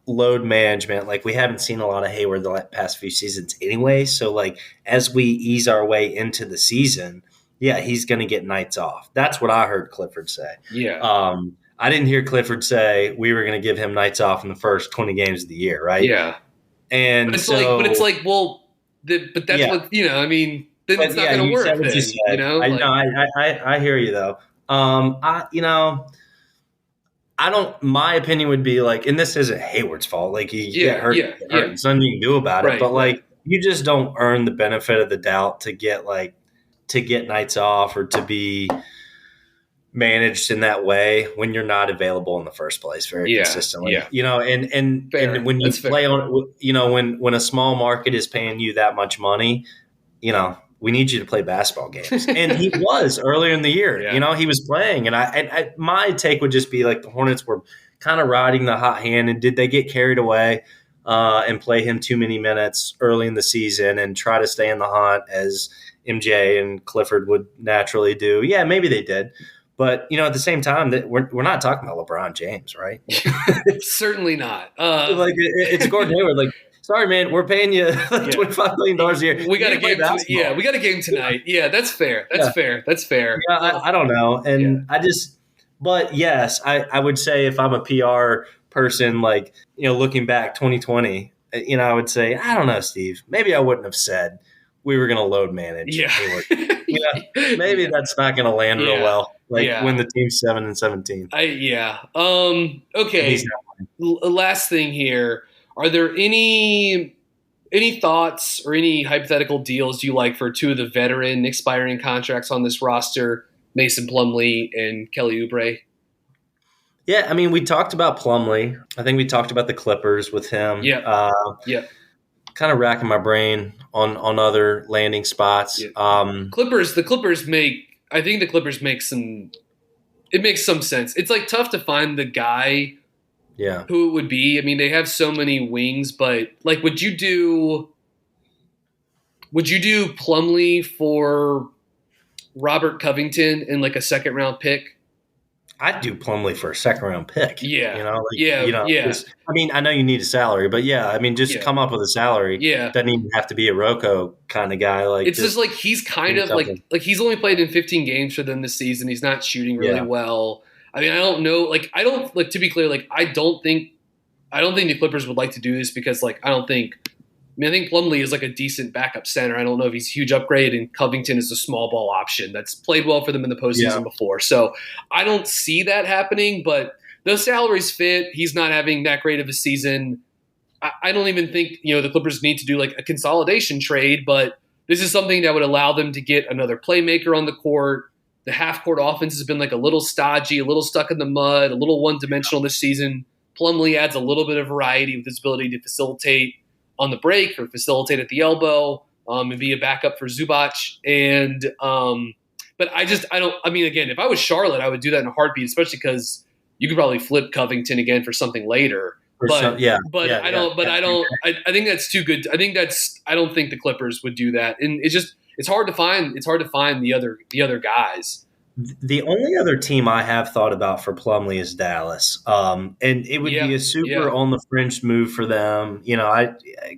load management. Like, we haven't seen a lot of Hayward the past few seasons anyway. So, like, as we ease our way into the season, yeah, he's going to get nights off. That's what I heard Clifford say. Yeah. I didn't hear Clifford say we were going to give him nights off in the first 20 games of the year, right? Yeah. And but it's like, well, but that's what, I mean, then it's not going to work then, you know? I hear you though. My opinion would be like, and this isn't Hayward's fault. Like, he get hurt. There's nothing you can do about it. But like, you just don't earn the benefit of the doubt to get nights off or to be managed in that way when you're not available in the first place very consistently. Yeah. And when you play on, when a small market is paying you that much money, we need you to play basketball games. And he was earlier in the year. Yeah. He was playing. And I my take would just be like the Hornets were kind of riding the hot hand, and did they get carried away and play him too many minutes early in the season and try to stay in the hunt as MJ and Clifford would naturally do? Yeah, maybe they did. But, at the same time, that we're not talking about LeBron James, right? Certainly not. It's Gordon Hayward. Like, sorry, man, we're paying you $25 million a year. We got a game. We got a game tonight. Yeah, that's fair. That's fair. Yeah, I don't know, and but yes, I would say if I'm a PR person, like, looking back 2020, I would say, I don't know, Steve, maybe I wouldn't have said we were going to load manage. Yeah. Maybe that's not going to land real well. When the team's 7-17. Okay. Last thing here. Are there any thoughts or any hypothetical deals you like for two of the veteran expiring contracts on this roster, Mason Plumlee and Kelly Oubre? Yeah, I mean, we talked about Plumlee. I think we talked about the Clippers with him. Yeah. Kind of racking my brain on other landing spots. Yeah. The Clippers make some. It makes some sense. It's like tough to find the guy. Yeah. Who it would be. I mean, they have so many wings, but like, would you do Plumlee for Robert Covington in like a second round pick? I'd do Plumlee for a second round pick. Yeah. I mean, I know you need a salary, but come up with a salary. Yeah. Doesn't even have to be a Rocco kind of guy. Like, it's just like he's kind of like he's only played in 15 games for them this season. He's not shooting really well. I mean, I don't know. Like, I don't like, to be clear. Like, I don't think the Clippers would like to do this because, like, I think Plumlee is like a decent backup center. I don't know if he's a huge upgrade, and Covington is a small ball option that's played well for them in the postseason before. So I don't see that happening, but those salaries fit. He's not having that great of a season. I don't even think, the Clippers need to do like a consolidation trade, but this is something that would allow them to get another playmaker on the court. The half-court offense has been like a little stodgy, a little stuck in the mud, a little one-dimensional this season. Plumlee adds a little bit of variety with his ability to facilitate on the break or facilitate at the elbow and be a backup for Zubac. And but again, if I was Charlotte, I would do that in a heartbeat, especially because you could probably flip Covington again for something later. I think that's too good. I don't think the Clippers would do that. And it's hard to find the other guys. The only other team I have thought about for Plumlee is Dallas, and it would be a super on the fringe move for them.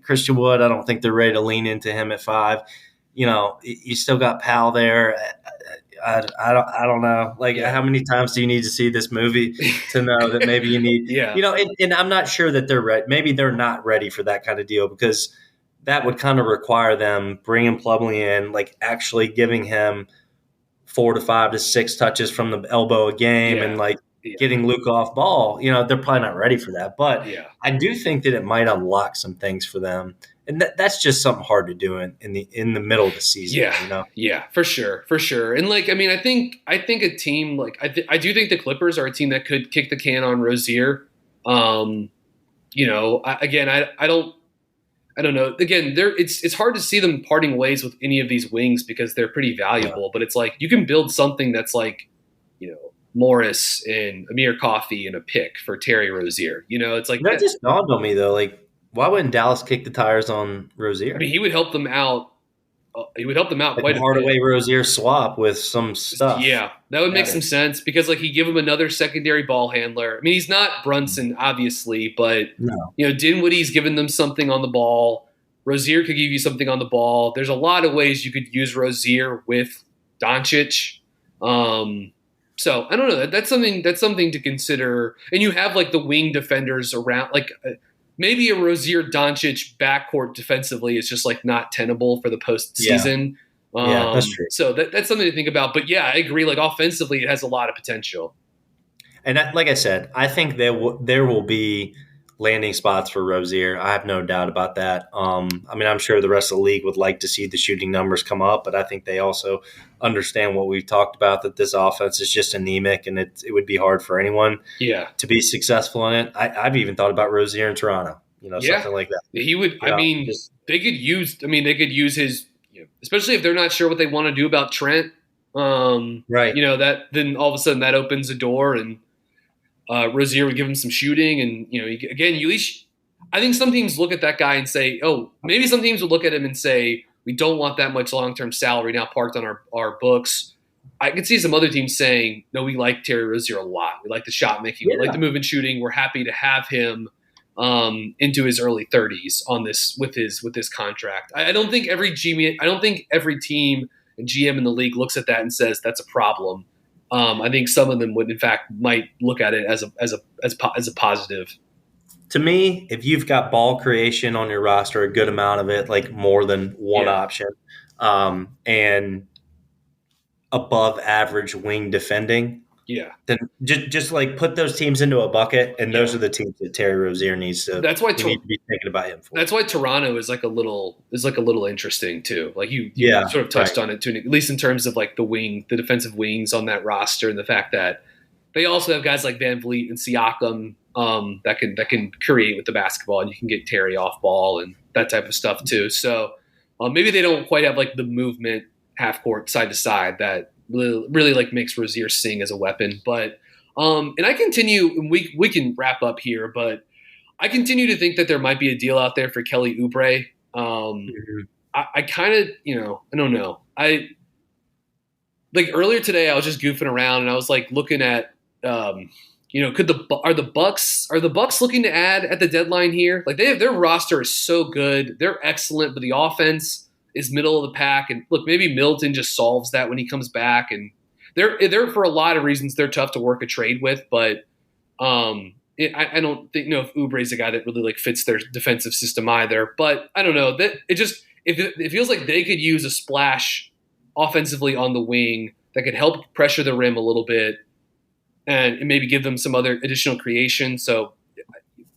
Christian Wood, I don't think they're ready to lean into him at 5. You still got Powell there. I don't know. Like, how many times do you need to see this movie to know that maybe you need? And I'm not sure that they're ready. Maybe they're not ready for that kind of deal, because that would kind of require them bringing Plumlee in, like actually giving him 4 to 5 to 6 touches from the elbow a game and getting Luka off ball. They're probably not ready for that, but I do think that it might unlock some things for them. And that's just something hard to do in the middle of the season. Yeah, for sure. And I think a team I do think the Clippers are a team that could kick the can on Rozier. I don't know. Again, it's hard to see them parting ways with any of these wings because they're pretty valuable. Yeah. But it's like you can build something that's like, Morris and Amir Coffey and a pick for Terry Rozier. It's like that just dawned on me though. Like, why wouldn't Dallas kick the tires on Rozier? I mean, he would help them out them out Like quite a a bit. Hardaway Rozier swap with some stuff. Yeah, that would make some sense because like he give him another secondary ball handler. I mean, he's not Brunson obviously, but Dinwiddie's given them something on the ball. Rozier could give you something on the ball. There's a lot of ways you could use Rozier with Doncic. So I don't know. That's something to consider. And you have like the wing defenders around, like maybe a Rozier Doncic backcourt defensively is just like not tenable for the postseason. Yeah, that's true. So that's something to think about. But yeah, I agree. Like offensively, it has a lot of potential. And like I said, I think there will be landing spots for Rozier. I have no doubt about that. I mean, I'm sure the rest of the league would like to see the shooting numbers come up, but I think they also understand what we've talked about, that this offense is just anemic and it would be hard for anyone to be successful in it. I've even thought about Rozier in Toronto, something like that. He would, they could use his, especially if they're not sure what they want to do about Trent. Right. Then all of a sudden that opens a door and Rozier would give him some shooting, and I think some teams look at that guy and say, oh, maybe some teams would look at him and say, we don't want that much long-term salary now parked on our books. I could see some other teams saying, no, we like Terry Rozier a lot. We like the shot making. We like the move and shooting. We're happy to have him into his early 30s on this with his contract. I don't think every team and GM in the league looks at that and says that's a problem. I think some of them would, in fact, might look at it as a positive. To me, if you've got ball creation on your roster, a good amount of it, like more than one option, and above average wing defending, then just like put those teams into a bucket, and those are the teams that Terry Rozier needs to. That's why need to be thinking about him for. That's why Toronto is like a little interesting too. Like you sort of touched on it too, at least in terms of like the defensive wings on that roster, and the fact that they also have guys like Van Vliet and Siakam that can create with the basketball, and you can get Terry off ball and that type of stuff too. So maybe they don't quite have like the movement half court side to side that really like makes Rozier sing as a weapon. But and I continue, and we can wrap up here, but I continue to think that there might be a deal out there for Kelly Oubre. I kind of, I don't know. Like earlier today, I was just goofing around and I was like looking at, are the Bucks looking to add at the deadline here? Like their roster is so good, they're excellent, but the offense is middle of the pack. And look, maybe Middleton just solves that when he comes back. And they're for a lot of reasons they're tough to work a trade with, but I don't think if Oubre's a guy that really like fits their defensive system either. But I don't know that it feels like they could use a splash offensively on the wing that could help pressure the rim a little bit and maybe give them some other additional creation. So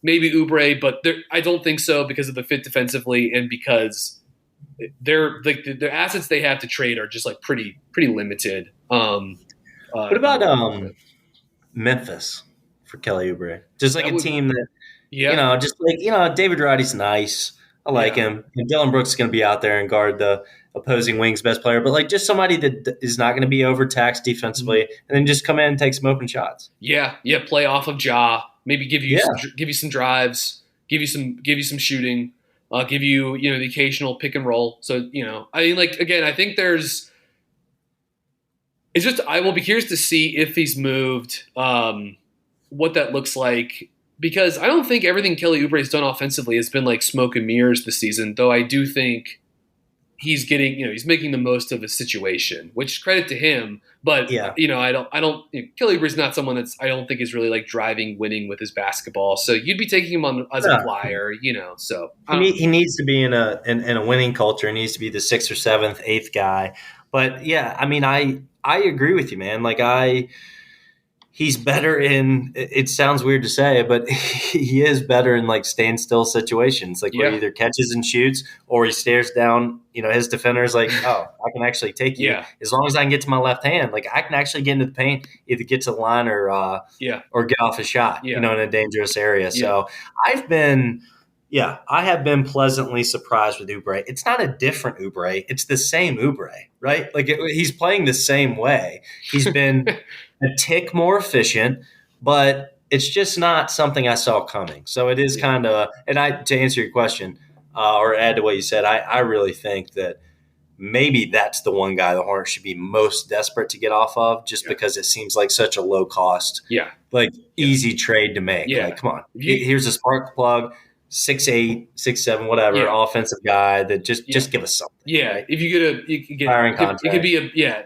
maybe Oubre, but I don't think so because of the fit defensively and because they're like the assets they have to trade are just like pretty limited. What about Memphis for Kelly Oubre? Just like a team that, just like, David Roddy's nice. I like him. And Dylan Brooks is going to be out there and guard the opposing wing's best player, but like just somebody that is not going to be overtaxed defensively, and then just come in and take some open shots. Yeah, play off of Ja. Maybe give you some drives, give you some shooting, give you the occasional pick and roll. So I mean, like again, I think there's. It's just I will be curious to see if he's moved, what that looks like. Because I don't think everything Kelly Oubre has done offensively has been like smoke and mirrors this season, though I do think he's getting, he's making the most of a situation, which credit to him. But, Kelly Oubre is not someone I don't think is really like driving winning with his basketball. So you'd be taking him on as a flyer, so. He needs to be in a winning culture. He needs to be the 6th or 7th, 8th guy. But yeah, I mean, I agree with you, man. Like he's better in, it sounds weird to say, but he is better in like standstill situations, like where he either catches and shoots or he stares down, his defender's like, oh, I can actually take you. As long as I can get to my left hand, like I can actually get into the paint, either get to the line or get off a shot, in a dangerous area. So I have been pleasantly surprised with Oubre. It's not a different Oubre. It's the same Oubre, right? Like he's playing the same way. He's been a tick more efficient, but it's just not something I saw coming. So it is kind of – and to answer your question or add to what you said, I really think that maybe that's the one guy the Hornets should be most desperate to get off of, just because it seems like such a low cost, easy trade to make. Like, come on, here's a spark plug, 6'8", 6'7", whatever, offensive guy that just give us something. Yeah, right? If you could get firing contract, it could be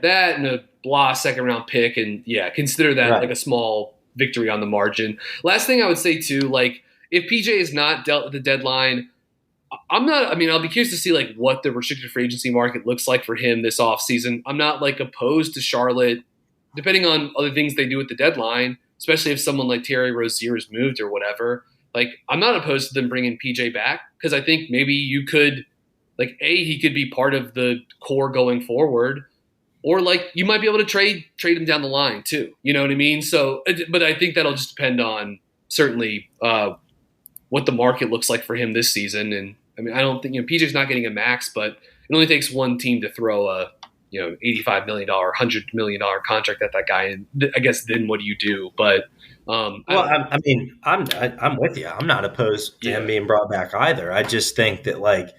that and a blah second round pick, and consider that like a small victory on the margin. Last thing I would say too, like if PJ is not dealt with the deadline, I'll be curious to see like what the restricted free agency market looks like for him this offseason. I'm not like opposed to Charlotte, depending on other things they do at the deadline, especially if someone like Terry Rozier is moved or whatever. Like, I'm not opposed to them bringing PJ back, because I think maybe you could, like, he could be part of the core going forward, or like you might be able to trade him down the line too. You know what I mean? So, but I think that'll just depend on certainly what the market looks like for him this season. And I mean, I don't think, PJ's not getting a max, but it only takes one team to throw a, $85 million, $100 million contract at that guy. And I guess then what do you do? But, I'm with you. I'm not opposed to him being brought back either. I just think that like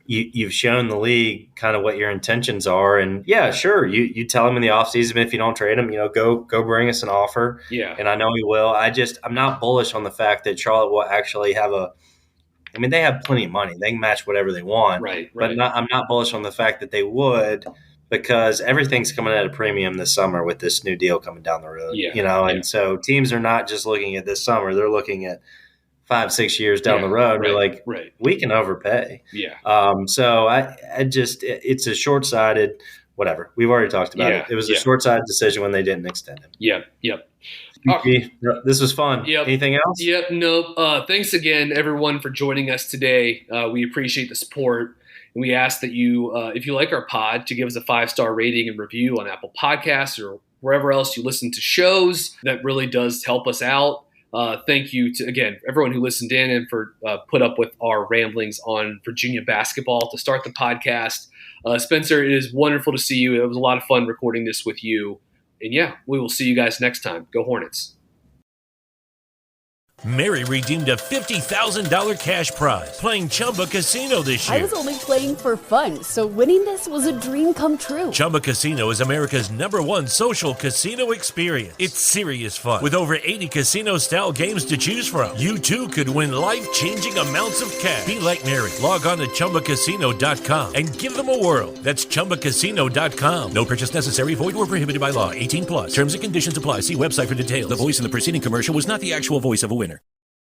you've shown the league kind of what your intentions are. And sure. You tell him in the offseason, if you don't trade him, go bring us an offer. Yeah. And I know he will. I'm not bullish on the fact that Charlotte will actually have they have plenty of money. They can match whatever they want. Right. But I'm not bullish on the fact that they would, because everything's coming at a premium this summer with this new deal coming down the road. And so teams are not just looking at this summer; they're looking at 5-6 years down the road. They're like, we can overpay. So it's a short-sighted. Whatever, we've already talked about it. It was a short-sighted decision when they didn't extend him. Yep. This was fun. Anything else? No. Thanks again, everyone, for joining us today. We appreciate the support. And we ask that you, if you like our pod, to give us a 5-star rating and review on Apple Podcasts or wherever else you listen to shows. That really does help us out. Thank you to, again, everyone who listened in and for put up with our ramblings on Virginia basketball to start the podcast. Spencer, it is wonderful to see you. It was a lot of fun recording this with you. And we will see you guys next time. Go Hornets. Mary redeemed a $50,000 cash prize playing Chumba Casino this year. I was only playing for fun, so winning this was a dream come true. Chumba Casino is America's #1 social casino experience. It's serious fun. With over 80 casino-style games to choose from, you too could win life-changing amounts of cash. Be like Mary. Log on to ChumbaCasino.com and give them a whirl. That's ChumbaCasino.com. No purchase necessary. Void where prohibited by law. 18+. Terms and conditions apply. See website for details. The voice in the preceding commercial was not the actual voice of a winner.